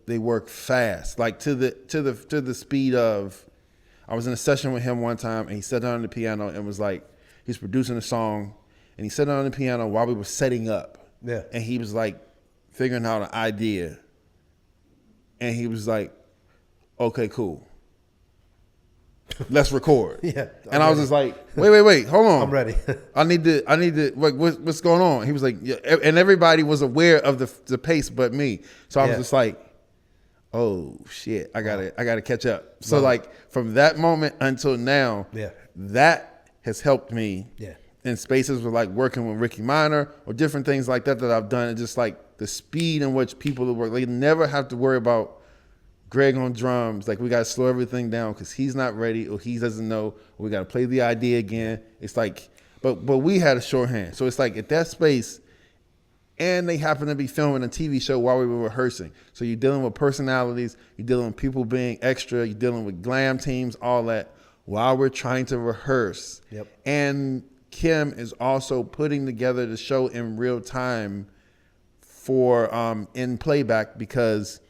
They work fast, like to the speed of. I was in a session with him one time, and he sat down on the piano and was like, he's producing a song, and he sat down on the piano while we were setting up. Yeah. And he was like figuring out an idea, and he was like, "Okay, cool, let's record." Yeah. And I was just like, "Wait, hold on, I'm ready." I need to. Like, what's going on? He was like, yeah, and everybody was aware of the pace, but me. So I was just like, oh shit, I gotta catch up. So like from that moment until now, that has helped me. Yeah. In spaces with like working with Ricky Minor or different things like that I've done, and just like the speed in which people work. They never have to worry about Greg on drums. Like, we got to slow everything down because he's not ready or he doesn't know. Or we got to play the idea again. It's like, but we had a shorthand. So it's like at that space, and they happen to be filming a TV show while we were rehearsing. So you're dealing with personalities, you're dealing with people being extra, you're dealing with glam teams, all that, while we're trying to rehearse. Yep. And Kim is also putting together the show in real time for in playback, because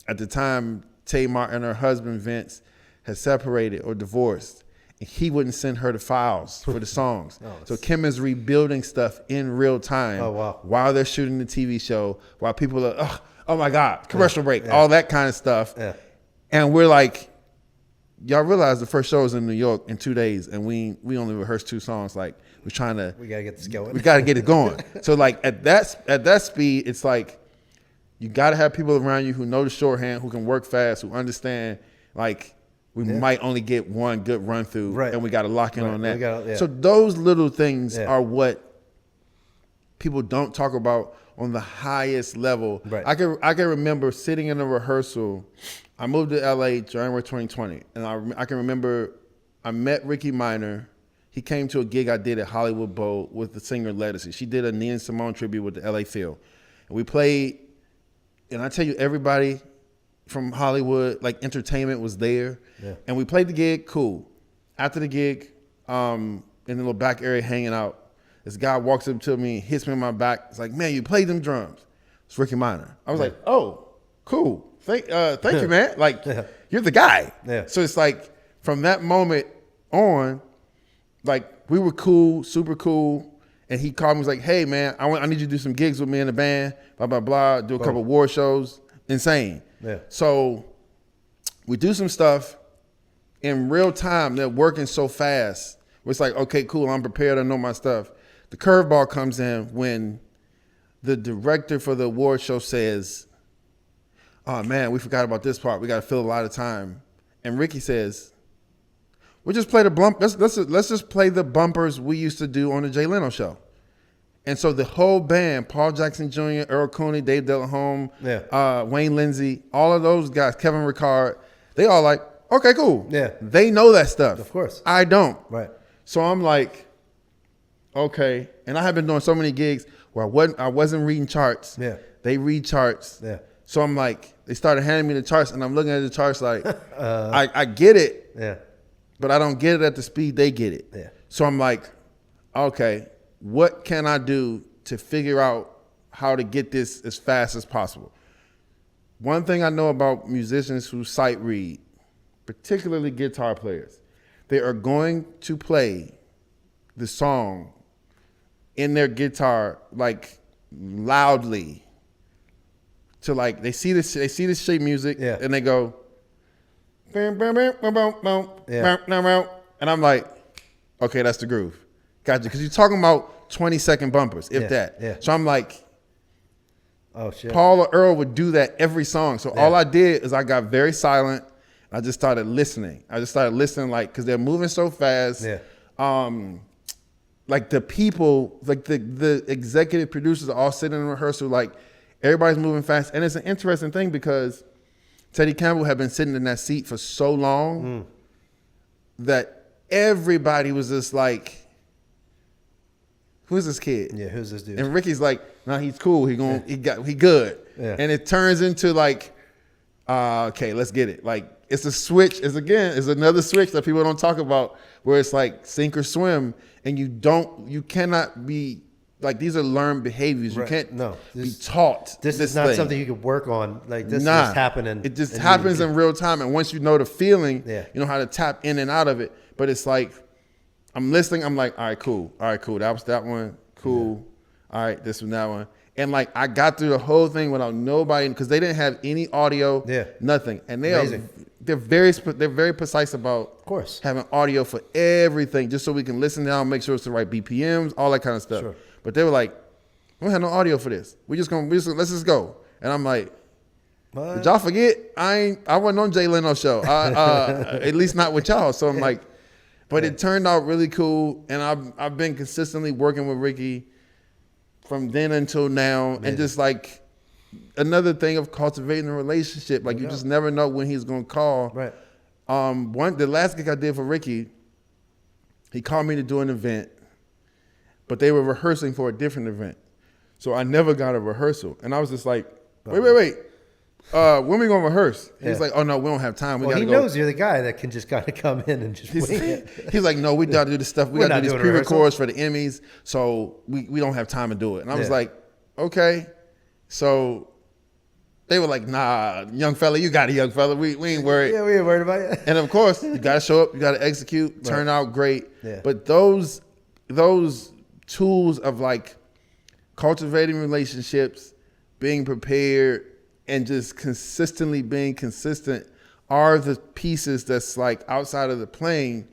at the time Tamar and her husband Vince had separated or divorced, and he wouldn't send her the files for the songs. So Kim is rebuilding stuff in real time while they're shooting the TV show, while people are, oh my God, commercial break, all that kind of stuff. Yeah. And we're like, y'all realize the first show is in New York in 2 days, and we only rehearsed 2 songs. Like, we gotta get this going. We gotta get it going. So like at that speed, it's like you gotta have people around you who know the shorthand, who can work fast, who understand. Like, we might only get one good run through, and we gotta lock in on that. So those little things are what people don't talk about on the highest level. Right. I can remember sitting in a rehearsal. I moved to LA January 2020, and I can remember I met Ricky Minor. He came to a gig I did at Hollywood Bowl with the singer Ledisi. She did a Nina Simone tribute with the LA Phil. And we played, and I tell you, everybody from Hollywood, like entertainment, was there. Yeah. And we played the gig, cool. After the gig, in the little back area hanging out, this guy walks up to me and hits me on my back. It's like, man, you played them drums. It's Ricky Minor. I was like, oh, cool. Thank you, man. Like, you're the guy. Yeah. So it's like, from that moment on, like, we were cool, super cool. And he called me, was like, hey, man, I need you to do some gigs with me in the band, blah, blah, blah, do a couple award shows. Insane. Yeah. So we do some stuff in real time. They're working so fast. It's like, okay, cool, I'm prepared, I know my stuff. The curveball comes in when the director for the award show says, oh, man, we forgot about this part. We got to fill a lot of time. And Ricky says, we'll just play let's just play the bumpers we used to do on the Jay Leno show. And so the whole band, Paul Jackson Jr., Earl Cooney, Dave Delahome, Wayne Lindsey, all of those guys, Kevin Ricard, they all like, okay, cool. Yeah. They know that stuff. Of course. I don't. Right. So I'm like, okay. And I have been doing so many gigs where I wasn't reading charts. Yeah. They read charts. Yeah. So I'm like, they started handing me the charts, and I'm looking at the charts like, I get it. Yeah. But I don't get it at the speed they get it. Yeah. So I'm like, okay, what can I do to figure out how to get this as fast as possible? One thing I know about musicians who sight read, particularly guitar players, they are going to play the song in their guitar like loudly to like they see this sheet music and they go and I'm like, okay, that's the groove. Gotcha. Because you're talking about 20-second bumpers, if that. Yeah. So I'm like, oh shit. Paul or Earl would do that every song. So all I did is I got very silent. I just started listening. Like, because they're moving so fast. Yeah. Like the people, like the executive producers are all sitting in rehearsal, like everybody's moving fast. And it's an interesting thing because Teddy Campbell had been sitting in that seat for so long that everybody was just like, who's this kid? Yeah, who's this dude? And Ricky's like, nah, he's cool. He good. Yeah. And it turns into like, okay, let's get it. Like, it's a switch. It's another switch that people don't talk about where it's like sink or swim, and you cannot be like, these are learned behaviors. You can't be taught. This is not something you could work on. Like, this is just happening. It just happens in real time. And once you know the feeling, you know how to tap in and out of it. But it's like, I'm listening. I'm like, all right, cool. That was that one. Cool. Yeah. All right, this one, that one. And like, I got through the whole thing without nobody, because they didn't have any audio, nothing. And they're very precise about, of course, having audio for everything, just so we can listen down, make sure it's the right BPMs, all that kind of stuff. Sure. But they were like, we don't have no audio for this. Let's just go. And I'm like, what? Did y'all forget? I wasn't on Jay Leno show. At least not with y'all. So I'm like, but it turned out really cool. And I've been consistently working with Ricky from then until now. Amazing. And just like another thing of cultivating a relationship. Like, you just never know when he's going to call. Right. The last gig I did for Ricky, he called me to do an event, but they were rehearsing for a different event. So I never got a rehearsal. And I was just like, wait. When we going to rehearse? He's like, oh, no, we don't have time. He knows you're the guy that can just kind of come in and just wing it. He's like, no, we got to do this stuff. We got to do these pre-records for the Emmys. So we don't have time to do it. And I was like, okay. So they were like, nah, young fella, you got it, young fella. We ain't worried. Yeah, we ain't worried about it. And of course, you got to show up. You got to execute, turn out great. Yeah. But those tools of like cultivating relationships, being prepared, and just consistently being consistent are the pieces that's like outside of the playing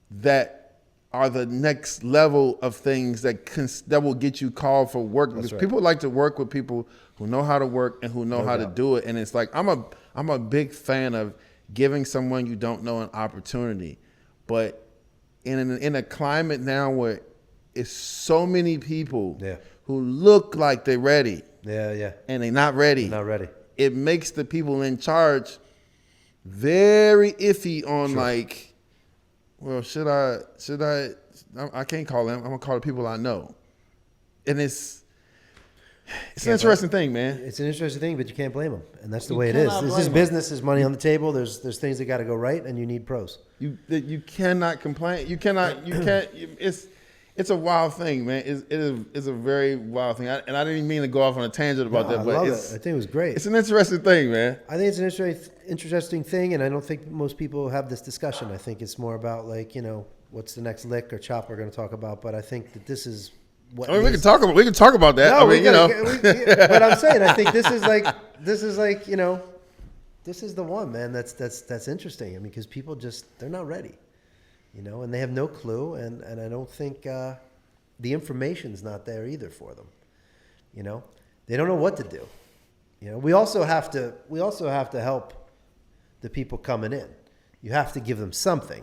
that are the next level of things that will get you called for work. Because people like to work with people who know how to work and who know how to do it. And it's like, I'm a big fan of giving someone you don't know an opportunity. But in a climate now where it's so many people who look like they're ready. And they're not ready. It makes the people in charge very iffy on like, well, should I can't call them. I'm gonna call the people I know. And it's an interesting thing, man. It's an interesting thing, but you can't blame them. And that's the way it is. This is business, there's money on the table, there's things that gotta go right, and you need pros. You cannot complain. You can't It's a wild thing, man. It's a very wild thing. And I didn't even mean to go off on a tangent about that, but I think it was great. It's an interesting thing, man. I think it's an interesting thing, and I don't think most people have this discussion. I think it's more about like, what's the next lick or chop we're going to talk about. But I think that this is what we can talk about that. No, but I'm saying I think this is the one, man. That's interesting. I mean, because people they're not ready. And they have no clue, and I don't think the information's not there either for them. They don't know what to do. We also have to help the people coming in. You have to give them something.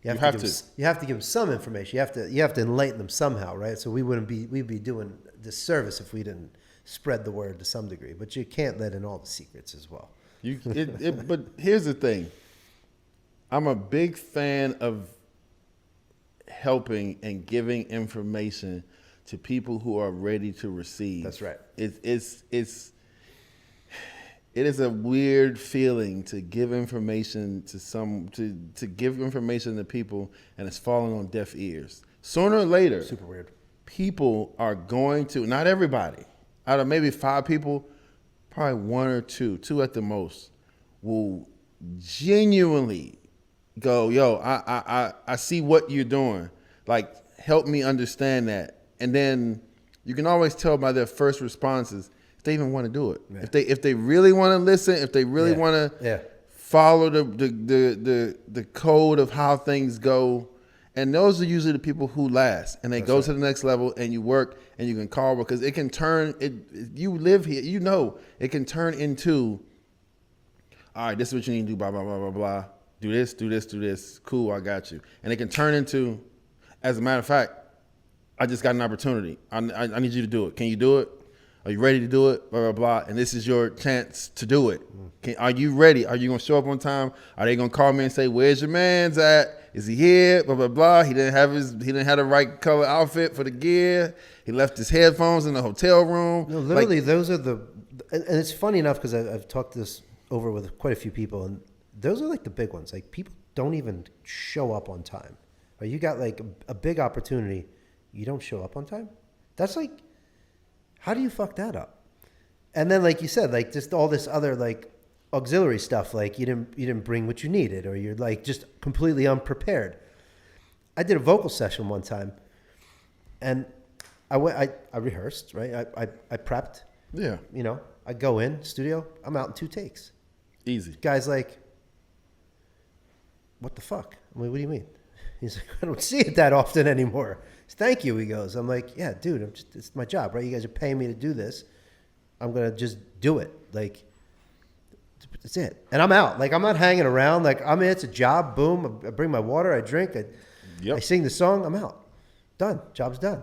You have to give them some information. You have to enlighten them somehow, right? So we'd be doing disservice if we didn't spread the word to some degree. But you can't let in all the secrets as well. But here's the thing. I'm a big fan of helping and giving information to people who are ready to receive. That's right. It is a weird feeling to give information to give information to people, and it's falling on deaf ears. Sooner or later, super weird. People are going to, not everybody, out of maybe 5 people, probably 1 or 2 at the most, will genuinely go, yo, I see what you're doing. Like, help me understand that. And then you can always tell by their first responses if they even want to do it. Yeah. If they really want to listen, if they really want to follow the code of how things go. And those are usually the people who last, and they go to the next level, and you work, and you can call, because it can turn. You live here, it can turn into, all right, this is what you need to do, blah blah blah blah blah. Do this, do this, do this. Cool, I got you. And it can turn into, as a matter of fact, I just got an opportunity. I need you to do it. Can you do it? Are you ready to do it? Blah, blah, blah. And this is your chance to do it. Are you ready? Are you going to show up on time? Are they going to call me and say, where's your man's at? Is he here? Blah, blah, blah. He didn't have the right color outfit for the gear. He left his headphones in the hotel room. No, literally, those are and it's funny enough because I've talked this over with quite a few people, and those are like the big ones. Like, people don't even show up on time. Or you got like a big opportunity, you don't show up on time? That's like, how do you fuck that up? And then, like you said, like just all this other like auxiliary stuff, like you didn't bring what you needed, or you're like just completely unprepared. I did a vocal session one time, and I rehearsed, right? I prepped. Yeah. I go in studio, I'm out in 2 takes. Easy. Guy's like, what the fuck? I'm like, what do you mean? He's like, I don't see it that often anymore. Thank you, he goes. I'm like, yeah, dude, it's my job, right? You guys are paying me to do this. I'm going to just do it. Like, that's it. And I'm out. Like, I'm not hanging around. Like, it's a job. Boom. I bring my water. I drink. I sing the song. I'm out. Done. Job's done.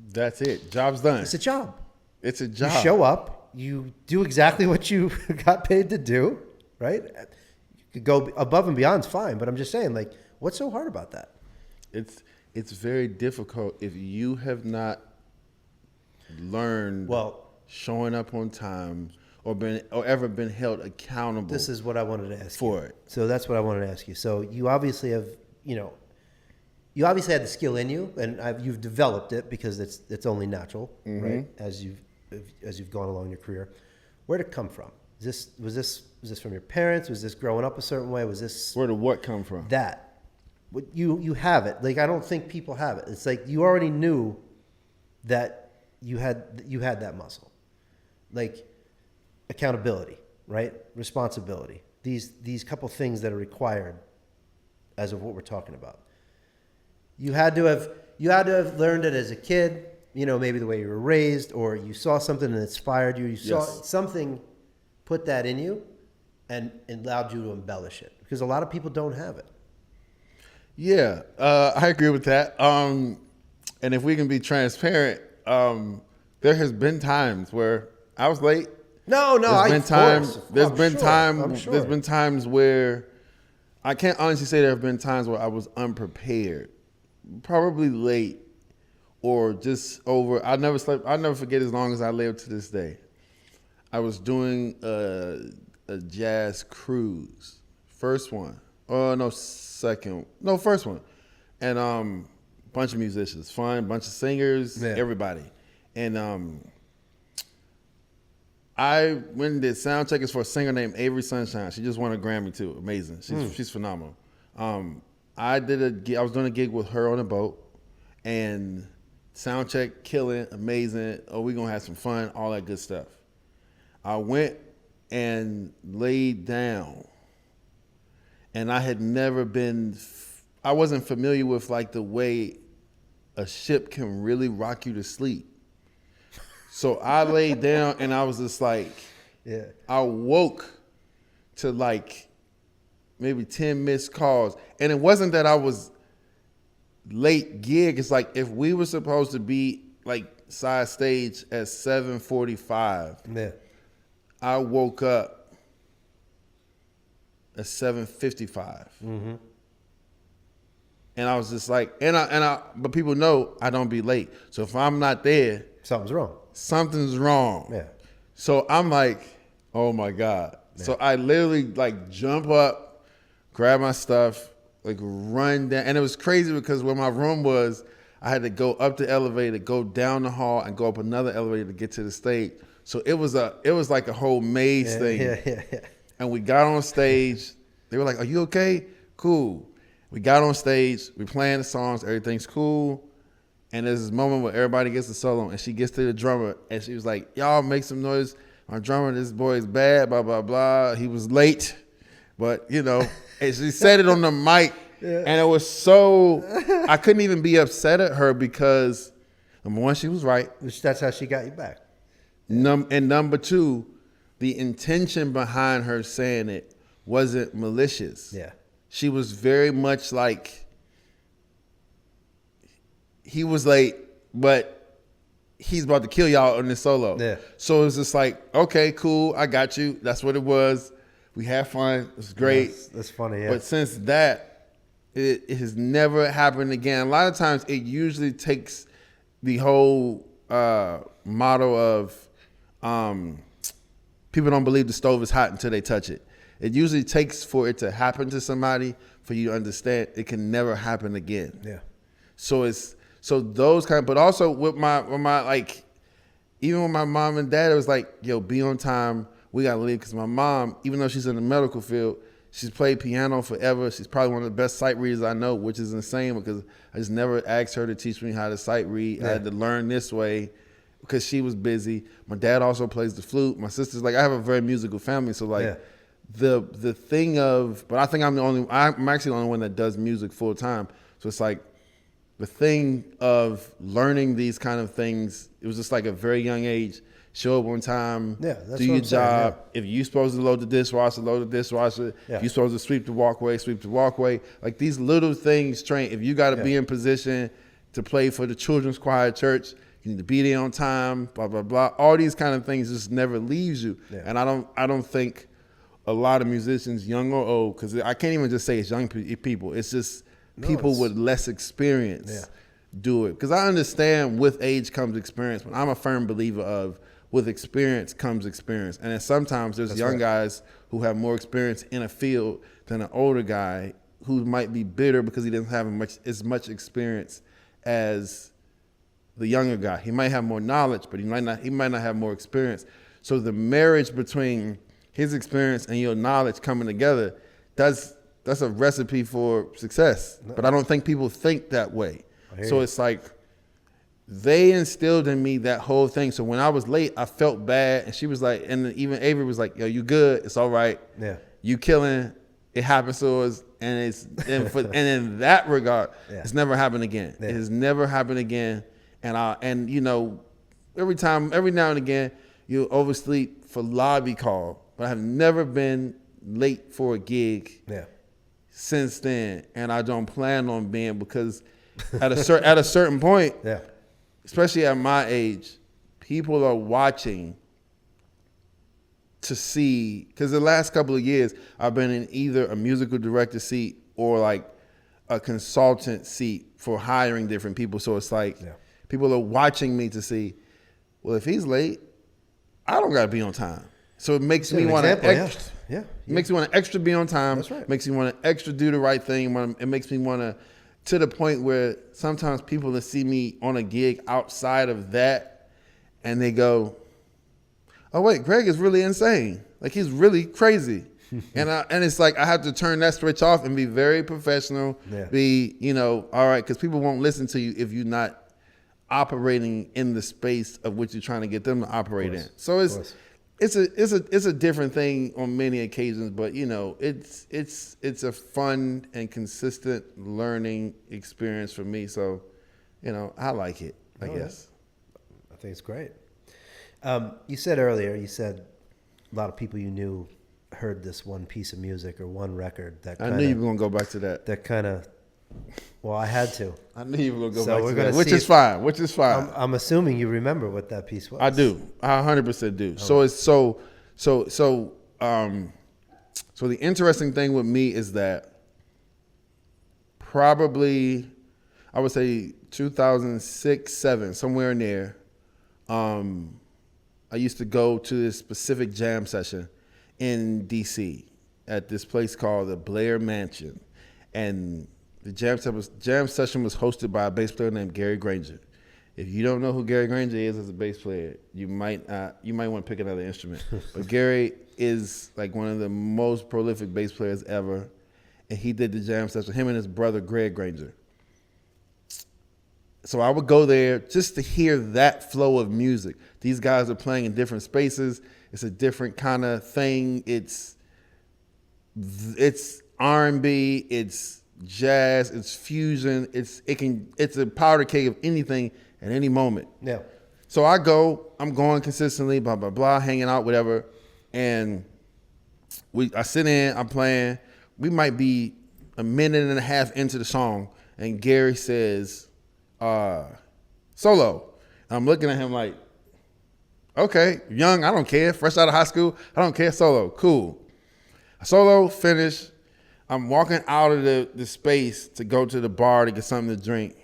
That's it. Job's done. It's a job. It's a job. You show up. You do exactly what you got paid to do, right? You could go above and beyond. It's fine. But I'm just saying, like, what's so hard about that? It's very difficult if you have not learned showing up on time or ever been held accountable. This is what I wanted to ask for you. It. So that's what I wanted to ask you. So you obviously have, you obviously had the skill in you, and you've developed it because it's only natural, right? As you've gone along your career. Where did it come from? Was this from your parents? Was this growing up a certain way? Was this where did what come from? That. You have it. Like, I don't think people have it. It's like you already knew that you had that muscle. Like, accountability, right? Responsibility. These couple things that are required as of what we're talking about. You had to have learned it as a kid, maybe the way you were raised, or you saw something and it inspired you. You saw something, put that in you, and allowed you to embellish it. Because a lot of people don't have it. Yeah, I agree with that. And if we can be transparent, there has been times where I was late. There's been times where I can't honestly say there have been times where I was unprepared, probably late, or just over. I'll never forget as long as I live to this day. I was doing a jazz cruise, first one. First one. And bunch of musicians, fun, bunch of singers, everybody. And I went and did sound checkers for a singer named Avery Sunshine. She just won a Grammy too. Amazing. She's phenomenal. I was doing a gig with her on a boat, and sound check, killing, amazing. Oh, we're gonna have some fun, all that good stuff. I went and laid down, and I wasn't familiar with like the way a ship can really rock you to sleep. So I laid down and I was just like, I woke to like maybe 10 missed calls. And it wasn't that I was late gig. It's like if we were supposed to be like side stage at 7:45, I woke up at 7:55. Mm-hmm. And I was just like, but people know I don't be late. So if I'm not there, something's wrong. Yeah. So I'm like, oh my God. Yeah. So I literally like jump up, grab my stuff, like run down. And it was crazy because where my room was, I had to go up the elevator, go down the hall, and go up another elevator to get to the stage. So it was like a whole maze thing. Yeah. And we got on stage. They were like, are you okay? Cool. We got on stage. We playing the songs. Everything's cool. And there's this moment where everybody gets a solo, and she gets to the drummer, and she was like, y'all make some noise. My drummer, this boy is bad, blah, blah, blah. He was late, but, and she said it on the mic, and it was so, I couldn't even be upset at her because, number one, she was right. That's how she got you back. And number two, the intention behind her saying it wasn't malicious. Yeah. She was very much like, he was late, but he's about to kill y'all on this solo. Yeah. So it was just like, okay, cool, I got you. That's what it was. We had fun. It was great. That's funny, yeah. But since that, it has never happened again. A lot of times it usually takes the whole motto of people don't believe the stove is hot until they touch it. It usually takes for it to happen to somebody for you to understand it can never happen again. Yeah. So those kind of, but also with my like, even with my mom and dad, it was like, yo, be on time. We got to leave. Because my mom, even though she's in the medical field, she's played piano forever. She's probably one of the best sight readers I know, which is insane because I just never asked her to teach me how to sight read. Yeah. I had to learn this way because she was busy. My dad also plays the flute. My sister's like, I have a very musical family. So like the thing of, but I think I'm actually the only one that does music full time. So it's like, the thing of learning these kind of things, it was just like a very young age. Show up on time, do your job. If you're supposed to load the dishwasher, load the dishwasher. If you're supposed to sweep the walkway, sweep the walkway. Like these little things train. If you got to be in position to play for the children's choir at church, you need to be there on time, blah, blah, blah. All these kind of things just never leaves you. Yeah. And I don't think a lot of musicians, young or old, because I can't even just say it's young people. It's just people with less experience do it. Because I understand with age comes experience, but I'm a firm believer of with experience comes experience. And then sometimes there's young guys who have more experience in a field than an older guy who might be bitter because he doesn't have as much experience as the younger guy. He might have more knowledge, but he might not have more experience. So the marriage between his experience and your knowledge coming together, that's a recipe for success. But I don't think people think that way. So it's like they instilled in me that whole thing. So when I was late, I felt bad. And she was like, and even Avery was like, yo, you good? It's all right. Yeah. You killing. It happens to us. And and in that regard, it's never happened again. Yeah. It has never happened again. And you know, every now and again, you oversleep for lobby call. But I have never been late for a gig since then. And I don't plan on being, because at a certain point, especially at my age, people are watching to see, because the last couple of years, I've been in either a musical director seat or like a consultant seat for hiring different people. So it's like people are watching me to see, well, if he's late, I don't got to be on time. So it makes me want to makes me want to extra be on time. That's right. Makes me want to extra do the right thing. It makes me want to to the point where sometimes people that see me on a gig outside of that, and they go, "Oh wait, Greg is really insane. Like he's really crazy." and it's like I have to turn that switch off and be very professional. Yeah. Be all right, because people won't listen to you if you're not operating in the space of which you're trying to get them to operate in. So it's a different thing on many occasions, but it's a fun and consistent learning experience for me. So, I like it, I guess. I think it's great. You said earlier, a lot of people you knew heard this one piece of music or one record that I knew you were going to go back to that. That kind of, well, I had to. I knew you were going to go back to that, which is fine. I'm assuming you remember what that piece was. I do. I 100% do. So the interesting thing with me is that probably, I would say 2006, 2007, somewhere in there, I used to go to this specific jam session in DC at this place called the Blair Mansion. And the jam session was hosted by a bass player named Gary Granger. If you don't know who Gary Granger is as a bass player, you might want to pick another instrument. But Gary is like one of the most prolific bass players ever. And he did the jam session, him and his brother, Greg Granger. So I would go there just to hear that flow of music. These guys are playing in different spaces. It's a different kind of thing. It's R&B, it's jazz, it's fusion. It's a powder keg of anything at any moment. Yeah. So I'm going consistently, blah, blah, blah, hanging out, whatever. And I sit in, I'm playing. We might be a minute and a half into the song, and Gary says, solo. And I'm looking at him like, okay, young, I don't care. Fresh out of high school, I don't care. Solo, cool. Solo, finish. I'm walking out of the space to go to the bar to get something to drink.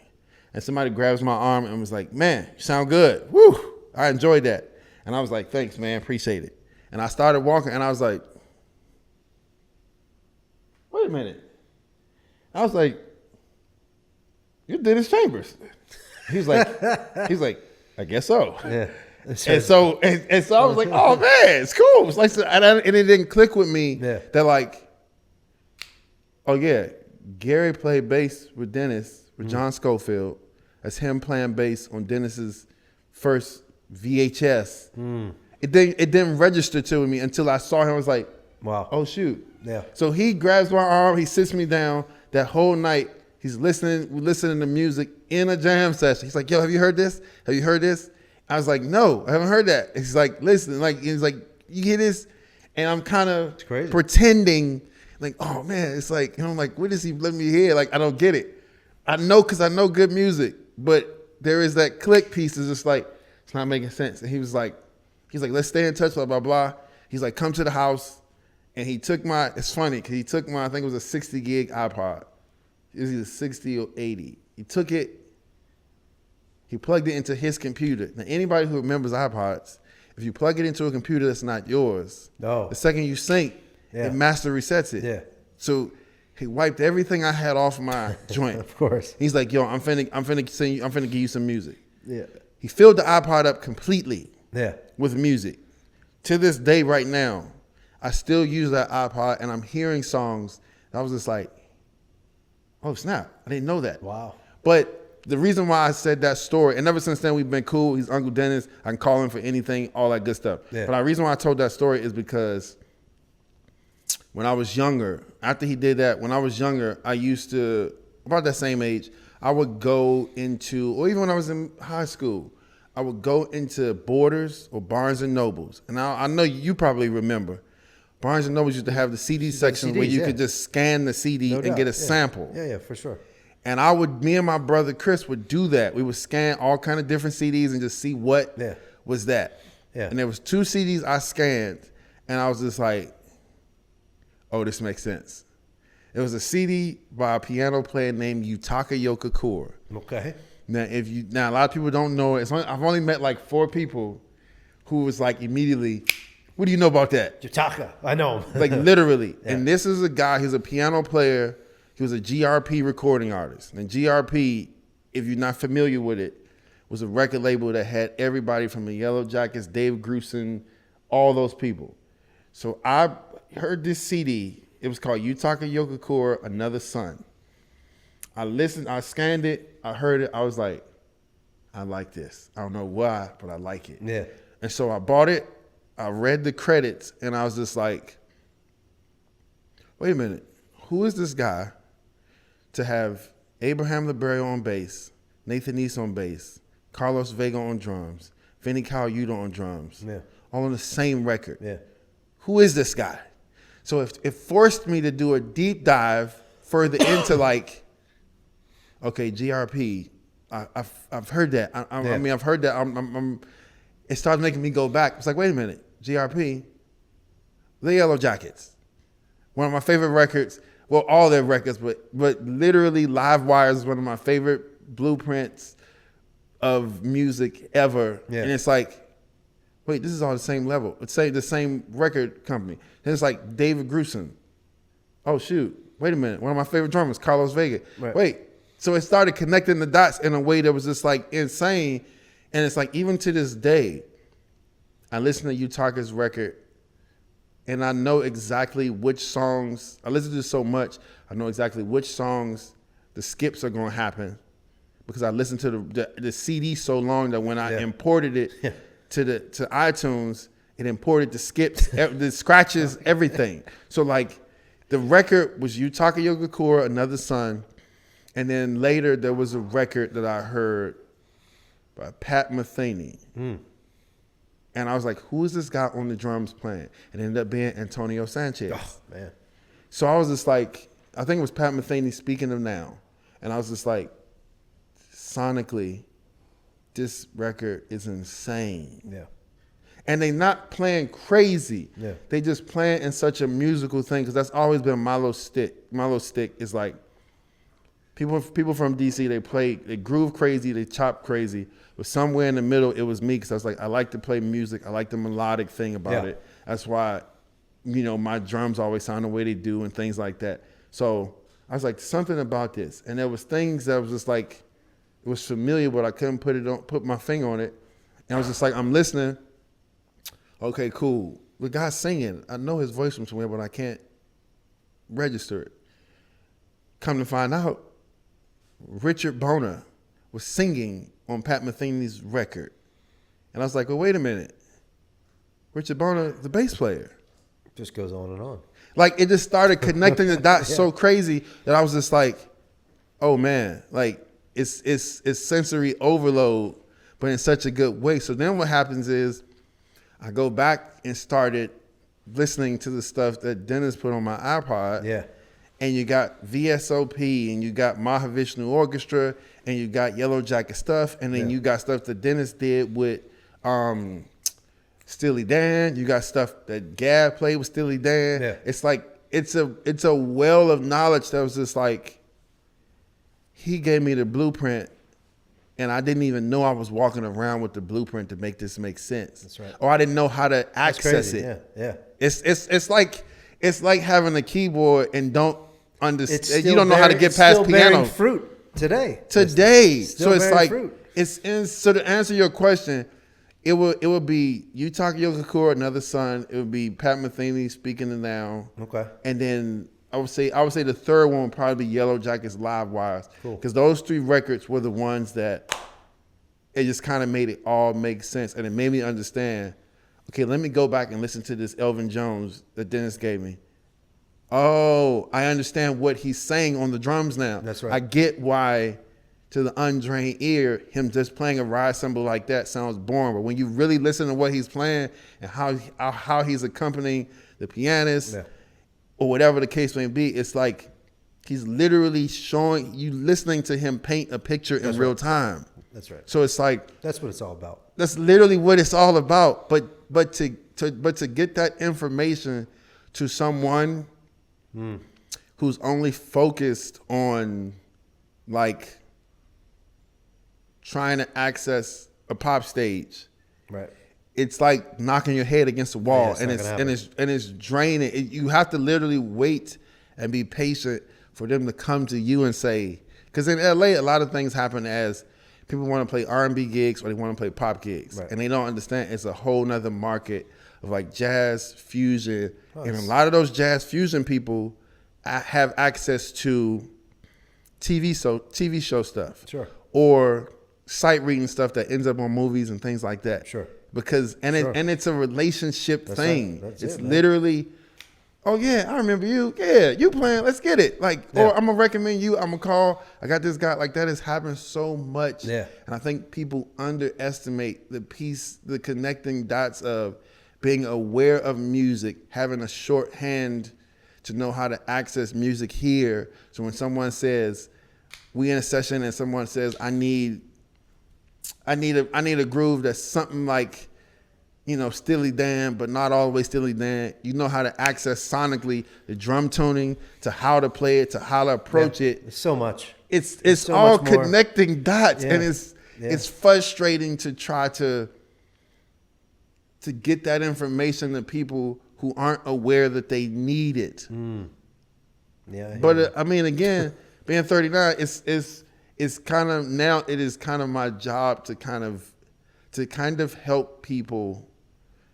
And somebody grabs my arm and was like, man, you sound good. Woo, I enjoyed that. And I was like, thanks, man, appreciate it. And I started walking and I was like, wait a minute. I was like, you're Dennis Chambers. He's like, I guess so. Yeah. And so I was like, oh man, it's cool. It's like, and it didn't click with me that like, oh yeah, Gary played bass with Dennis, with John Schofield. That's him playing bass on Dennis's first VHS. It didn't register to me until I saw him. I was like, wow, oh shoot. Yeah. So he grabs my arm, he sits me down. That whole night, we're listening to music in a jam session. He's like, yo, have you heard this? Have you heard this? I was like, no, I haven't heard that. He's like, listen, he's like, you hear this? And I'm kind of pretending like, oh man, it's like, I'm like, what does he let me hear? Like, I don't get it. I know, cause I know good music, but there is that click piece is just like, it's not making sense. And he's like, let's stay in touch, blah, blah, blah. He's like, come to the house. And he took it's funny, cause he took I think it was a 60 gig iPod. It was either 60 or 80. He took it, he plugged it into his computer. Now, anybody who remembers iPods, if you plug it into a computer that's not yours, the second you sync, it master resets it. Yeah. So he wiped everything I had off my joint. Of course. He's like, yo, I'm finna give you some music. Yeah. He filled the iPod up completely. Yeah. With music. To this day, right now, I still use that iPod, and I'm hearing songs. I was just like, oh snap! I didn't know that. Wow. But the reason why I said that story, and ever since then we've been cool. He's Uncle Dennis. I can call him for anything, all that good stuff. Yeah. But the reason why I told that story is because when I was younger, after he did that, when I was younger, I used to, about that same age, I would go into, or even when I was in high school, I would go into Borders or Barnes and Nobles. And I know you probably remember, Barnes and Nobles used to have the CD section where you could just scan the CD and get a sample. Yeah, for sure. And me and my brother Chris would do that. We would scan all kind of different CDs and just see what was that. Yeah. And there was 2 CDs I scanned, and I was just like, oh, this makes sense. It was a CD by a piano player named Yutaka Yokokura. Okay. Now, a lot of people don't know it. I've only met like 4 people who was like immediately, what do you know about that? Yutaka, I know him. Like literally. Yeah. And this is a guy, he's a piano player. He was a GRP recording artist. And GRP, if you're not familiar with it, was a record label that had everybody from the Yellow Jackets, Dave Grusin, all those people. So I heard this CD. It was called Yutaka Yokokura, Another Sun. I listened, I scanned it, I heard it, I was like, I like this. I don't know why, but I like it. Yeah. And so I bought it, I read the credits, and I was just like, wait a minute, who is this guy to have Abraham Libero on bass, Nathan East on bass, Carlos Vega on drums, Vinny Colaiuta on drums, all on the same record? Yeah. Who is this guy? So it forced me to do a deep dive further into like, okay, GRP, I've heard that. I mean, I've heard that. It started making me go back. It's like, wait a minute, GRP, the Yellow Jackets, one of my favorite records. Well, all their records, but literally Live Wires is one of my favorite blueprints of music ever. Yeah. And it's like, wait, this is all the same level. It's the same record company. And it's like David Grusin. Oh shoot, wait a minute. One of my favorite drummers, Carlos Vega. Right. Wait. So it started connecting the dots in a way that was just like insane. And it's like, even to this day, I listen to Yutaka's record and I know exactly which songs, I listen to this so much, I know exactly which songs the skips are going to happen because I listened to the CD so long that when I imported it to iTunes, it imported the skips, the scratches, everything. So like the record was Yutaka Yokokura, Another Sun. And then later there was a record that I heard by Pat Metheny. And I was like, who is this guy on the drums playing? And it ended up being Antonio Sanchez. Oh, man. So I was just like, I think it was Pat Metheny, Speaking of Now. And I was just like, sonically, this record is insane. Yeah. And they not playing crazy. Yeah. They just playing in such a musical thing, because that's always been Milo's stick. Milo's stick is like, people from DC, they groove crazy, they chop crazy. But somewhere in the middle, it was me, because I was like, I like to play music. I like the melodic thing about it. That's why, my drums always sound the way they do and things like that. So I was like, something about this. And there was things that was just like, it was familiar, but I couldn't put my finger on it. And I was just like, I'm listening. Okay, cool. The guy's singing. I know his voice from somewhere, but I can't register it. Come to find out, Richard Bona was singing on Pat Metheny's record. And I was like, well, wait a minute. Richard Bona, the bass player. Just goes on and on. Like, it just started connecting the dots so crazy that I was just like, oh man, like it's sensory overload, but in such a good way. So then what happens is I go back and started listening to the stuff that Dennis put on my iPod. Yeah. And you got VSOP, and you got Mahavishnu Orchestra, and you got Yellow Jacket stuff, and then you got stuff that Dennis did with Steely Dan. You got stuff that Gab played with Steely Dan. Yeah. It's like it's a well of knowledge that was just like, he gave me the blueprint, and I didn't even know I was walking around with the blueprint to make this make sense. That's right. Or I didn't know how to access it. Yeah, yeah. It's like having a keyboard and don't understand. You don't know how to get past piano. Fruit today. So it's like fruit. So to answer your question, it would be Yutaka Yokokura, Another Sun. It would be Pat Metheny, Speaking of Now. Okay. And then I would say the third one would probably be Yellow Jackets, Live Wires. Cool. Because those three records were the ones that it just kind of made it all make sense, and it made me understand. Okay, let me go back and listen to this Elvin Jones that Dennis gave me. Oh, I understand what he's saying on the drums now. That's right. I get why, to the untrained ear, him just playing a ride cymbal like that sounds boring. But when you really listen to what he's playing and how he's accompanying the pianist or whatever the case may be, it's like he's literally showing you, listening to him paint a picture in real time. That's right. So it's like, that's what it's all about. That's literally what it's all about. But to get that information to someone who's only focused on like trying to access a pop stage, right? It's like knocking your head against the wall, and it's draining. You have to literally wait and be patient for them to come to you and say, because in LA, a lot of things happen as people want to play R&B gigs or they want to play pop gigs. Right. And they don't understand it's a whole nother market of like jazz fusion. And a lot of those jazz fusion people have access to TV show stuff. Sure. Or sight reading stuff that ends up on movies and things like that. Sure. Because it's a relationship thing. It's literally, oh yeah, I remember you. Yeah, you playing. Let's get it. Like, or I'm gonna recommend you. I'm gonna call. I got this guy. Like that has happened so much. Yeah. And I think people underestimate the connecting dots of being aware of music, having a shorthand to know how to access music here. So when someone says, we in a session and someone says, I need a groove that's something like, Steely Dan, but not always Steely Dan. You know how to access sonically the drum tuning, to how to play it, to how to approach it. It's so much. It's so all connecting dots, and it's frustrating to try to get that information to people who aren't aware that they need it. Yeah. But I mean, again, being 39, it's kind of now. It is kind of my job to kind of help people,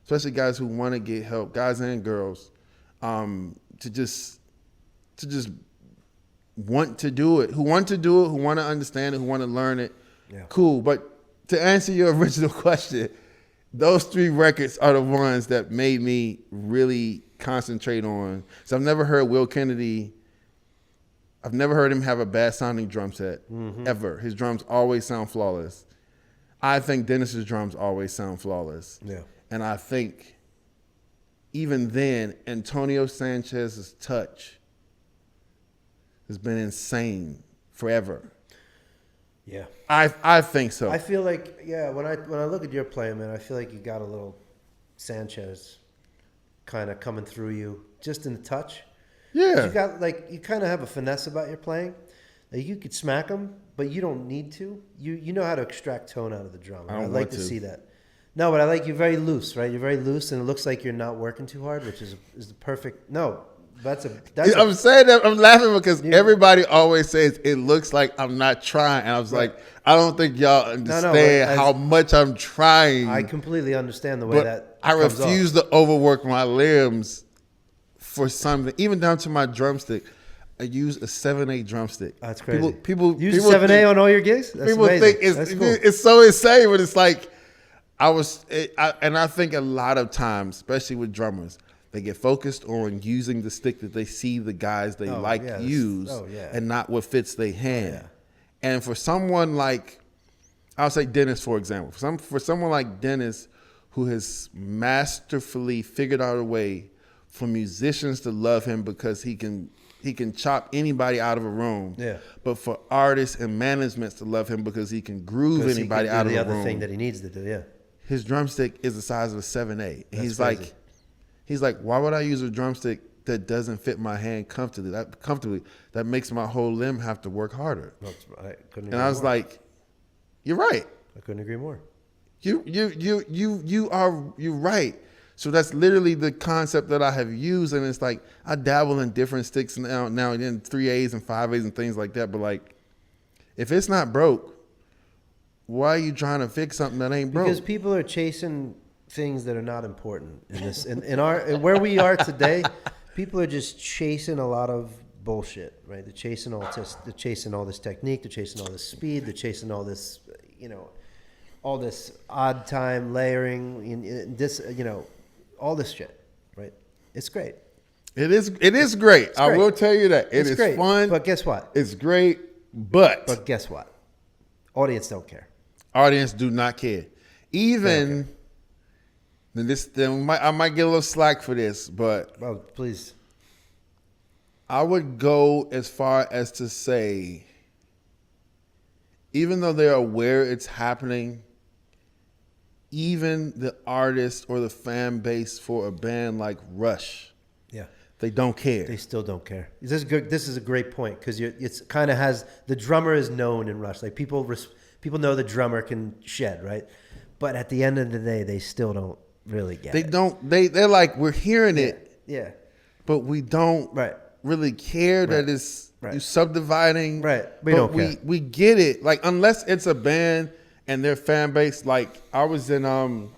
especially guys who want to get help, guys and girls, to just want to do it, who want to understand it, who want to learn it. Yeah. Cool. But to answer your original question, those 3 records are the ones that made me really concentrate on. So I've never heard Will Kennedy. I've never heard him have a bad sounding drum set, ever. His drums always sound flawless. I think Dennis's drums always sound flawless. Yeah. And I think even then, Antonio Sanchez's touch has been insane forever. Yeah. I think so. I feel like, when I look at your playing, man, I feel like you got a little Sanchez kind of coming through you just in the touch. Yeah. You got you kind of have a finesse about your playing. Like you could smack them, but you don't need to. You know how to extract tone out of the drum. I'd like to see that. No, but I like you're very loose, right? You're very loose, and it looks like you're not working too hard, which is the perfect. No, I'm saying that I'm laughing because everybody always says it looks like I'm not trying, and I was like, I don't think y'all understand how much I'm trying. I completely understand the way that I refuse to overwork my limbs for something, even down to my drumstick. I use a 7/8 drumstick. That's crazy. People use 7/8 on all your gigs. That's people amazing. Think it's so insane, but it's like I think a lot of times, especially with drummers, they get focused on using the stick that they see the guys they use, and not what fits their hand. Yeah. And for someone like, I'll say Dennis, for example, for someone like Dennis, who has masterfully figured out a way for musicians to love him because he can chop anybody out of a room. Yeah. But for artists and managements to love him because he can groove anybody out of a room. The other thing that he needs to do, yeah. His drumstick is the size of a 7/8. He's like, why would I use a drumstick that doesn't fit my hand comfortably? That makes my whole limb have to work harder. I was like, you're right. I couldn't agree more. You're right. So that's literally the concept that I have used, and it's like I dabble in different sticks now and then, 3/8s and 5/8s and things like that. But like, if it's not broke, why are you trying to fix something that ain't broke? Because people are chasing things that are not important in this. In where we are today, people are just chasing a lot of bullshit, right? They're chasing all this technique. They're chasing all this speed. They're chasing all this, all this odd time layering. All this shit, right? It's great. It is great. I will tell you that. It is great, fun. But guess what? It's great, but guess what? Audience don't care. Audience do not care. Even I might get a little slack for this, but please. I would go as far as to say, even though they're aware it's happening, even the artist or the fan base for a band like Rush, they don't care. They still don't care. This is a great point because it's kind of has the drummer is known in Rush. Like people know the drummer can shed, right? But at the end of the day, they still don't really get it. They're like, we're hearing it. Yeah. But we don't. Right. really care that it's you subdividing. Right. We get it. Like, unless it's a band and their fan base. Like, I was in on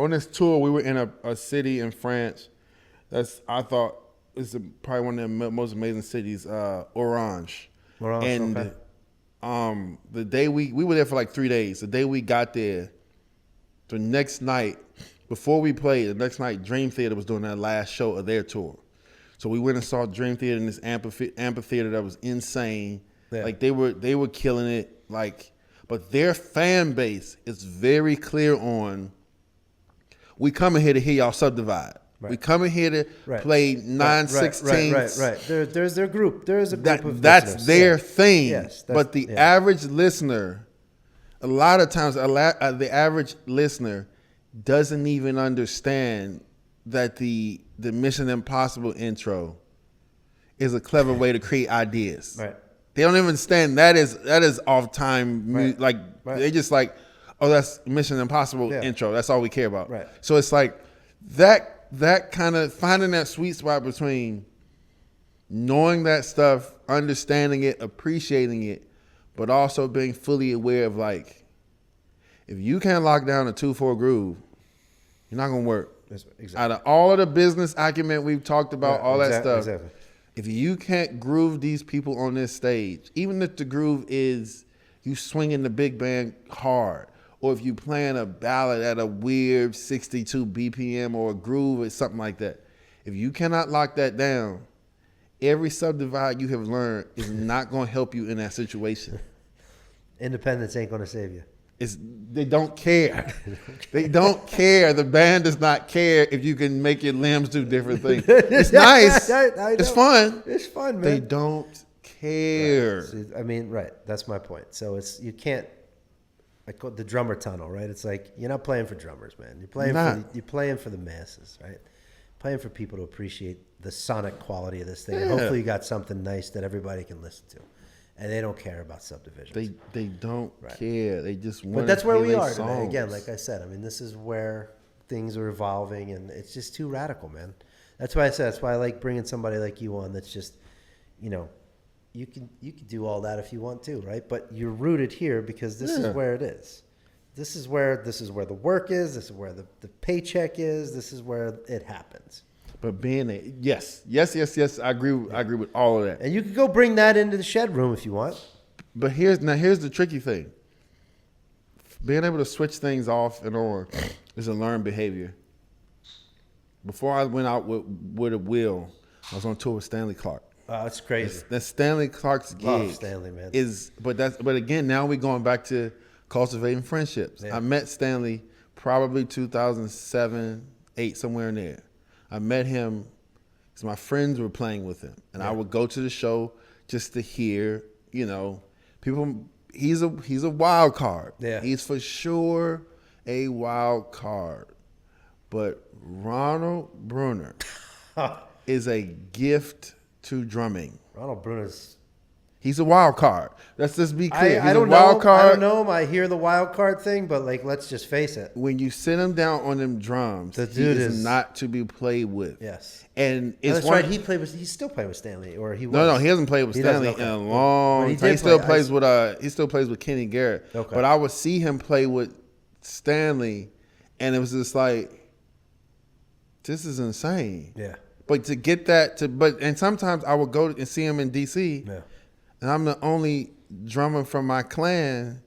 this tour. We were in a city in France. I thought is probably one of the most amazing cities. Orange. And the day we were there for like 3 days. The day we got there, the next night before we played, the next night Dream Theater was doing that last show of their tour. So we went and saw Dream Theater in this amphitheater that was insane. Yeah. Like they were killing it. Like, but their fan base is very clear on. We coming here to hear y'all subdivide. Right. We coming here to play 9/16. Right. There's their group. There is a group of that's listeners. their thing. Yes, but the average listener, a lot of times, the average listener doesn't even understand that the Mission Impossible intro is a clever way to create ideas. Right. They don't even understand that is off time. Right. They just like, oh, that's Mission Impossible intro. That's all we care about. Right. So it's like that kind of finding that sweet spot between knowing that stuff, understanding it, appreciating it, but also being fully aware of like, if you can't lock down a 2/4 groove, you're not gonna work. Exactly. Out of all of the business acumen we've talked about, that stuff, if you can't groove these people on this stage, even if the groove is you swinging the big band hard, or if you playing a ballad at a weird 62 BPM or a groove or something like that, if you cannot lock that down, every subdivide you have learned is not going to help you in that situation. Independence ain't going to save you. They don't care. They don't care. The band does not care if you can make your limbs do different things. It's nice. I it's fun. It's fun, man. They don't care. Right. So, I mean, that's my point. So you can't. I call it the drummer tunnel, right? It's like you're not playing for drummers, man. You're playing for the masses, right? Playing for people to appreciate the sonic quality of this thing. Yeah. And hopefully you got something nice that everybody can listen to. And they don't care about subdivisions. They don't care. They just want. But that's where we are today. Again, like I said, I mean, this is where things are evolving, and it's just too radical, man. That's why I said. That's why I like bringing somebody like you on. That's just, you can do all that if you want to, right? But you're rooted here because this is where it is. This is where the work is. This is where the paycheck is. This is where it happens. But being yes, I agree with all of that. And you can go bring that into the shed room if you want. But here's the tricky thing. Being able to switch things off and on is a learned behavior. Before I went out with a Will, I was on tour with Stanley Clarke. Oh, that's crazy. That's Stanley Clarke's gig. Love Stanley, man. But again, now we're going back to cultivating friendships. Yeah. I met Stanley probably 2007, 8, somewhere in there. I met him because my friends were playing with him, and I would go to the show just to hear, people. He's a wild card. Yeah, he's for sure a wild card. But Ronald Bruner is a gift to drumming. Ronald Bruner's. He's a wild card. Let's just be clear. I don't know. I don't know him. I hear the wild card thing, but let's just face it. When you sit him down on them drums, the dude is not to be played with. Yes, and that's right. He's still playing with Stanley, or he was. No, he hasn't played with Stanley in a long time. He still plays with Kenny Garrett. Okay. But I would see him play with Stanley, and it was just like, this is insane. Yeah. But to get that and sometimes I would go and see him in DC. Yeah. And I'm the only drummer from my clan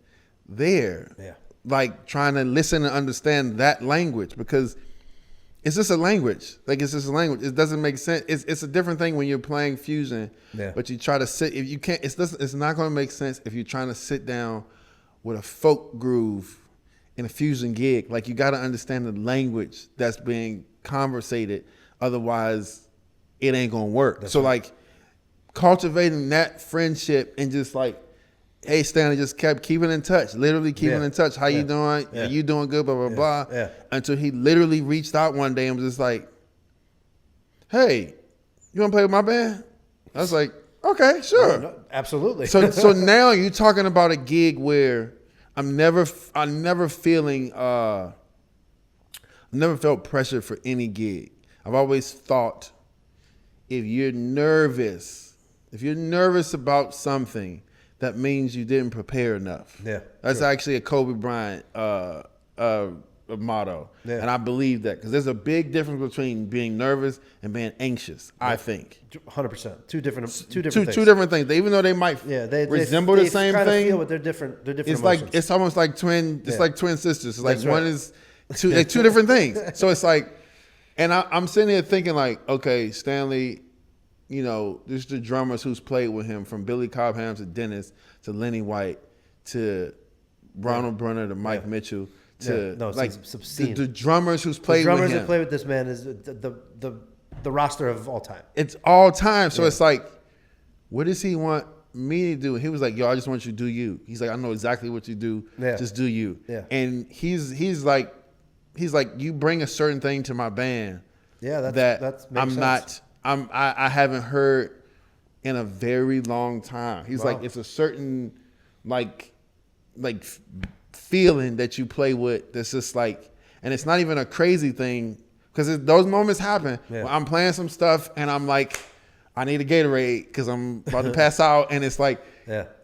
there. Yeah. Like trying to listen and understand that language because it's just a language. It's just a language. It doesn't make sense. It's a different thing when you're playing fusion. Yeah. But you try to sit. If you can't, it's not going to make sense if you're trying to sit down with a folk groove in a fusion gig. Like you got to understand the language that's being conversated. Otherwise, it ain't going to work. That's right. Cultivating that friendship and just hey, Stanley, just kept keeping in touch, literally keeping in touch. How you doing? Yeah. You doing good? Blah, blah, blah. Yeah. Until he literally reached out one day and was just like, hey, you want to play with my band? I was like, okay, sure. No, absolutely. So now you're talking about a gig where I'm never feeling, I've never felt pressure for any gig. I've always thought, if you're nervous about something, that means you didn't prepare enough. Yeah, that's actually a Kobe Bryant motto, and I believe that because there's a big difference between being nervous and being anxious. Yeah. I think 100%. Two different things. Two different things. Even though they might resemble the same thing, feel, but they're different. They're different. It's emotions. like it's almost like twin. It's like twin sisters. It's like that's one is two. They're two different things. So it's like, and I'm sitting here thinking like, okay, Stanley. You know, there's the drummers who's played with him, from Billy Cobham to Dennis to Lenny White to Ronald Brunner to Mike Mitchell to the drummers who's played with him. The drummers that play with this man is the roster of all time. It's all time. So it's like, what does he want me to do? He was like, yo, I just want you to do you. He's like, I know exactly what you do. Yeah. Just do you. Yeah. And he's like, you bring a certain thing to my band. Yeah, that I'm not. I haven't heard in a very long time. He's like, it's a certain like feeling that you play with that's just like, and it's not even a crazy thing because those moments happen. Yeah. I'm playing some stuff and I'm like, I need a Gatorade because I'm about to pass out, and it's like,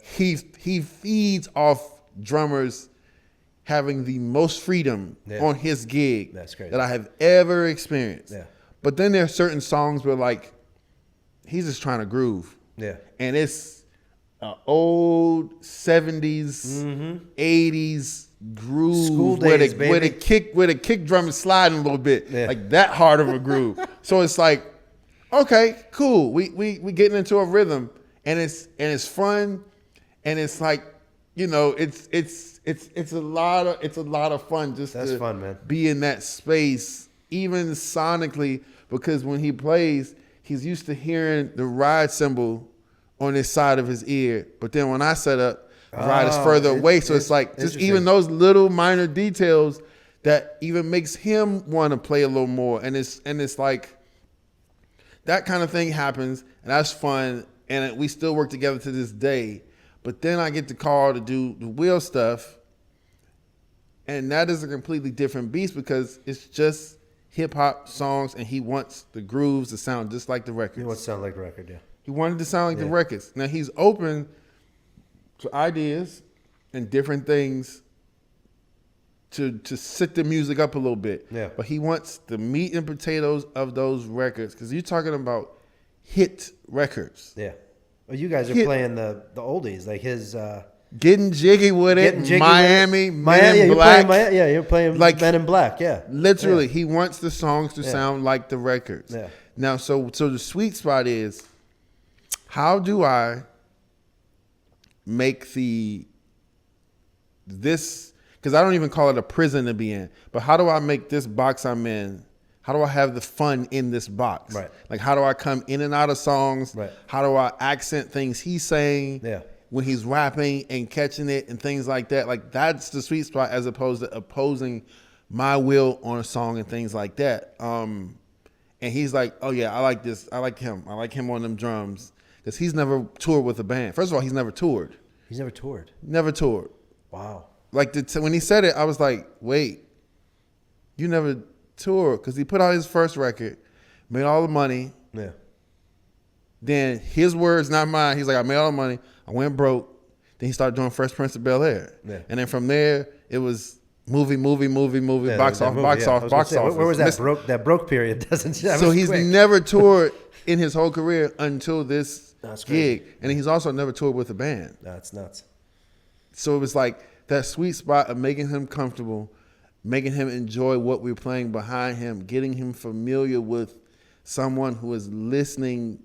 he feeds off drummers having the most freedom on his gig that I have ever experienced. Yeah. But then there are certain songs where like he's just trying to groove. Yeah. And it's old 70s, 80s groove. School days, where the kick drum is sliding a little bit. Yeah. Like that hard of a groove. So it's like, okay, cool. We getting into a rhythm, and it's fun, and it's like, you know, it's a lot of fun just to be in that space. Even sonically, because when he plays, he's used to hearing the ride cymbal on his side of his ear. But then when I set up, the ride is further away. So it's like just even those little minor details that even makes him want to play a little more. And it's like that kind of thing happens, and that's fun. And we still work together to this day. But then I get the call to do the wheel stuff, and that is a completely different beast because it's just hip-hop songs, and he wants the grooves to sound just like the records. He wants to sound like the record, yeah. He wanted to sound like the records. Now, he's open to ideas and different things to sit the music up a little bit. Yeah. But he wants the meat and potatoes of those records, because you're talking about hit records. Yeah. Well, you guys are playing the oldies, like his... Getting jiggy with it, Miami, Men in Black. You're playing like Men in Black, yeah. Literally, he wants the songs to sound like the records. Yeah. Now, so the sweet spot is, how do I make this, because I don't even call it a prison to be in, but how do I make this box I'm in, how do I have the fun in this box? Right. Like, how do I come in and out of songs? Right. How do I accent things he's saying? Yeah. When he's rapping and catching it and things like that. Like, that's the sweet spot, as opposed to opposing my will on a song and things like that. And he's like, oh yeah, I like this. I like him. I like him on them drums. Because he's never toured with a band. First of all, he's never toured. He's never toured? Never toured. Wow. Like, when he said it, I was like, wait, you never toured? Because he put out his first record, made all the money. Yeah. Then his words, not mine. He's like, I made all the money. I went broke. Then he started doing Fresh Prince of Bel-Air. Yeah. And then from there, it was movie, yeah, box off. Where was that that broke period? So he's never toured in his whole career until this gig. And he's also never toured with a band. That's nuts. So it was like that sweet spot of making him comfortable, making him enjoy what we're playing behind him, getting him familiar with someone who is listening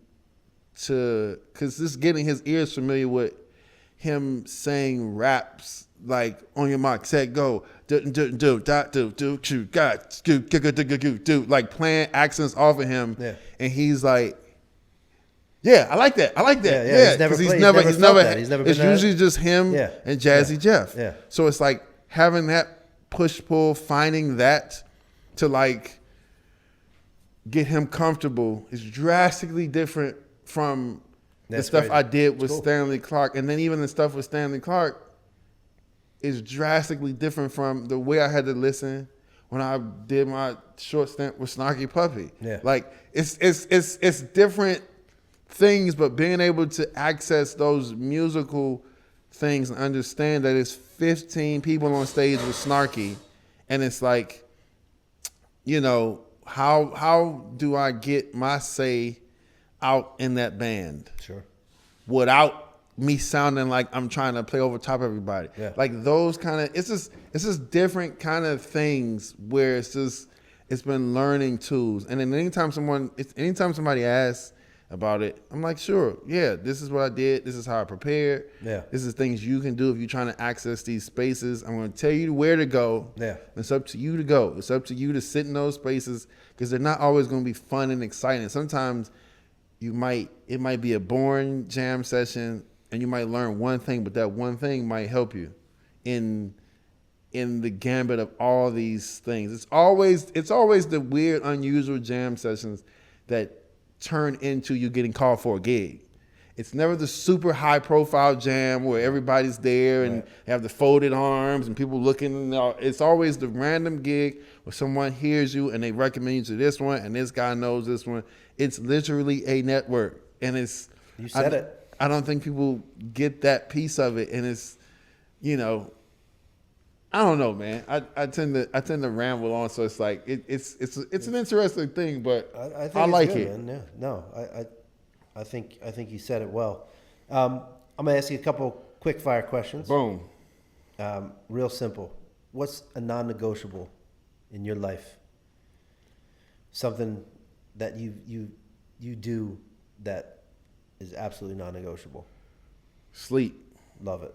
to, because this getting his ears familiar with him saying raps like on your mark, set, go, like playing accents off of him, and he's like, yeah, I like that. Yeah, he's never it's usually just him and Jazzy Jeff. Yeah. So it's like having that push pull, finding that to like get him comfortable is drastically different from the stuff I did with Stanley Clarke. And then even the stuff with Stanley Clarke is drastically different from the way I had to listen when I did my short stint with Snarky Puppy. Yeah. Like it's different things, but being able to access those musical things and understand that it's 15 people on stage with Snarky, and it's like, you know, how do I get my say out in that band? Sure. Without me sounding like I'm trying to play over top of everybody. Yeah. Like those kind of, it's just different kind of things where it's been learning tools. And then anytime somebody asks about it, I'm like, sure, yeah, this is what I did. This is how I prepared. Yeah. This is things you can do if you're trying to access these spaces. I'm going to tell you where to go. Yeah. It's up to you to go. It's up to you to sit in those spaces because they're not always going to be fun and exciting. Sometimes it might be a boring jam session and you might learn one thing, but that one thing might help you in the gambit of all these things. It's always the weird, unusual jam sessions that turn into you getting called for a gig. It's never the super high profile jam where everybody's there and they have the folded arms and people looking. It's always the random gig where someone hears you and they recommend you to this one and this guy knows this one. It's literally a network, and you said it. I don't think people get that piece of it, and it's, you know, I don't know, man. I tend to ramble on, so it's like it's an interesting thing, but I think I like good, it. Man. Yeah. No, I think you said it well. I'm gonna ask you a couple quick fire questions. Boom. Real simple. What's a non-negotiable in your life? Something that you do that is absolutely non-negotiable. Sleep. Love it.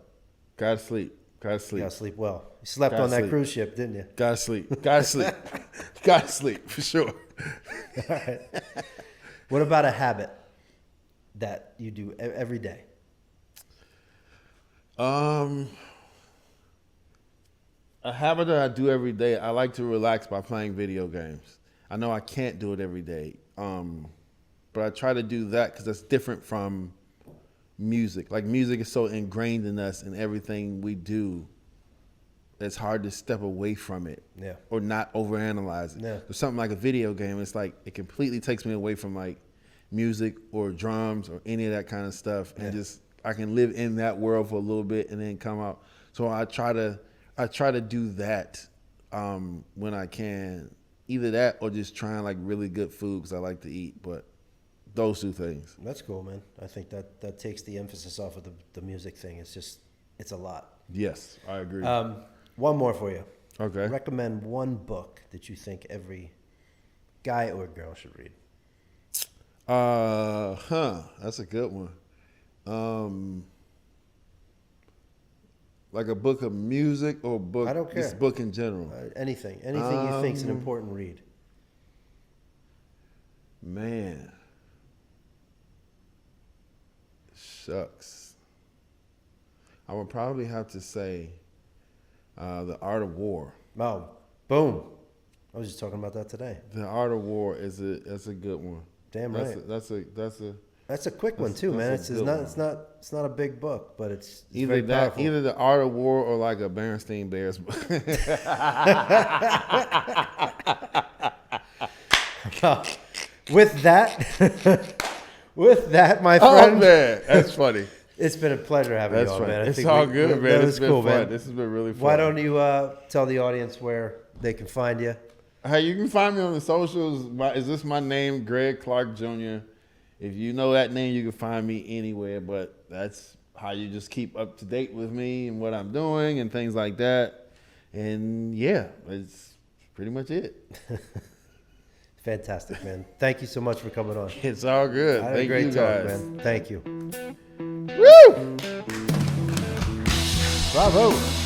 Gotta sleep. Gotta sleep well. You slept on that cruise ship, didn't you? Gotta sleep. Gotta sleep. Gotta sleep, for sure. All right. What about a habit that you do every day? A habit that I do every day, I like to relax by playing video games. I know I can't do it every day, but I try to do that because that's different from music. Like music is so ingrained in us and everything we do, it's hard to step away from it or not overanalyze it. Yeah. So something like a video game, it's like it completely takes me away from like music or drums or any of that kind of stuff, and just I can live in that world for a little bit and then come out. So I try to do that when I can, either that or just trying like really good food because I like to eat. But those two things. That's cool, man. I think that takes the emphasis off of the music thing. It's a lot. Yes, I agree. One more for you. Okay. Recommend one book that you think every guy or girl should read. That's a good one. Like a book of music or a book? I don't care. Just book in general. Anything you think is an important read. Man. Shucks. I would probably have to say The Art of War. Oh, boom. I was just talking about that today. The Art of War that's a good one. Damn right. That's a quick one too, man. It's not a big book, but it's either very either The Art of War or like a Berenstain Bears book. With that, my friend. Oh man, that's funny. It's been a pleasure having you on, man. It's all good, man. It's been cool, fun. man. This has been really fun. Why don't you tell the audience where they can find you? Hey, you can find me on the socials. Is this my name, Greg Clarke Jr.? If you know that name, you can find me anywhere. But that's how you just keep up to date with me and what I'm doing and things like that. And yeah, it's pretty much it. Fantastic, man. Thank you so much for coming on. It's all good. Thank you guys. Man. Thank you. Woo! Bravo.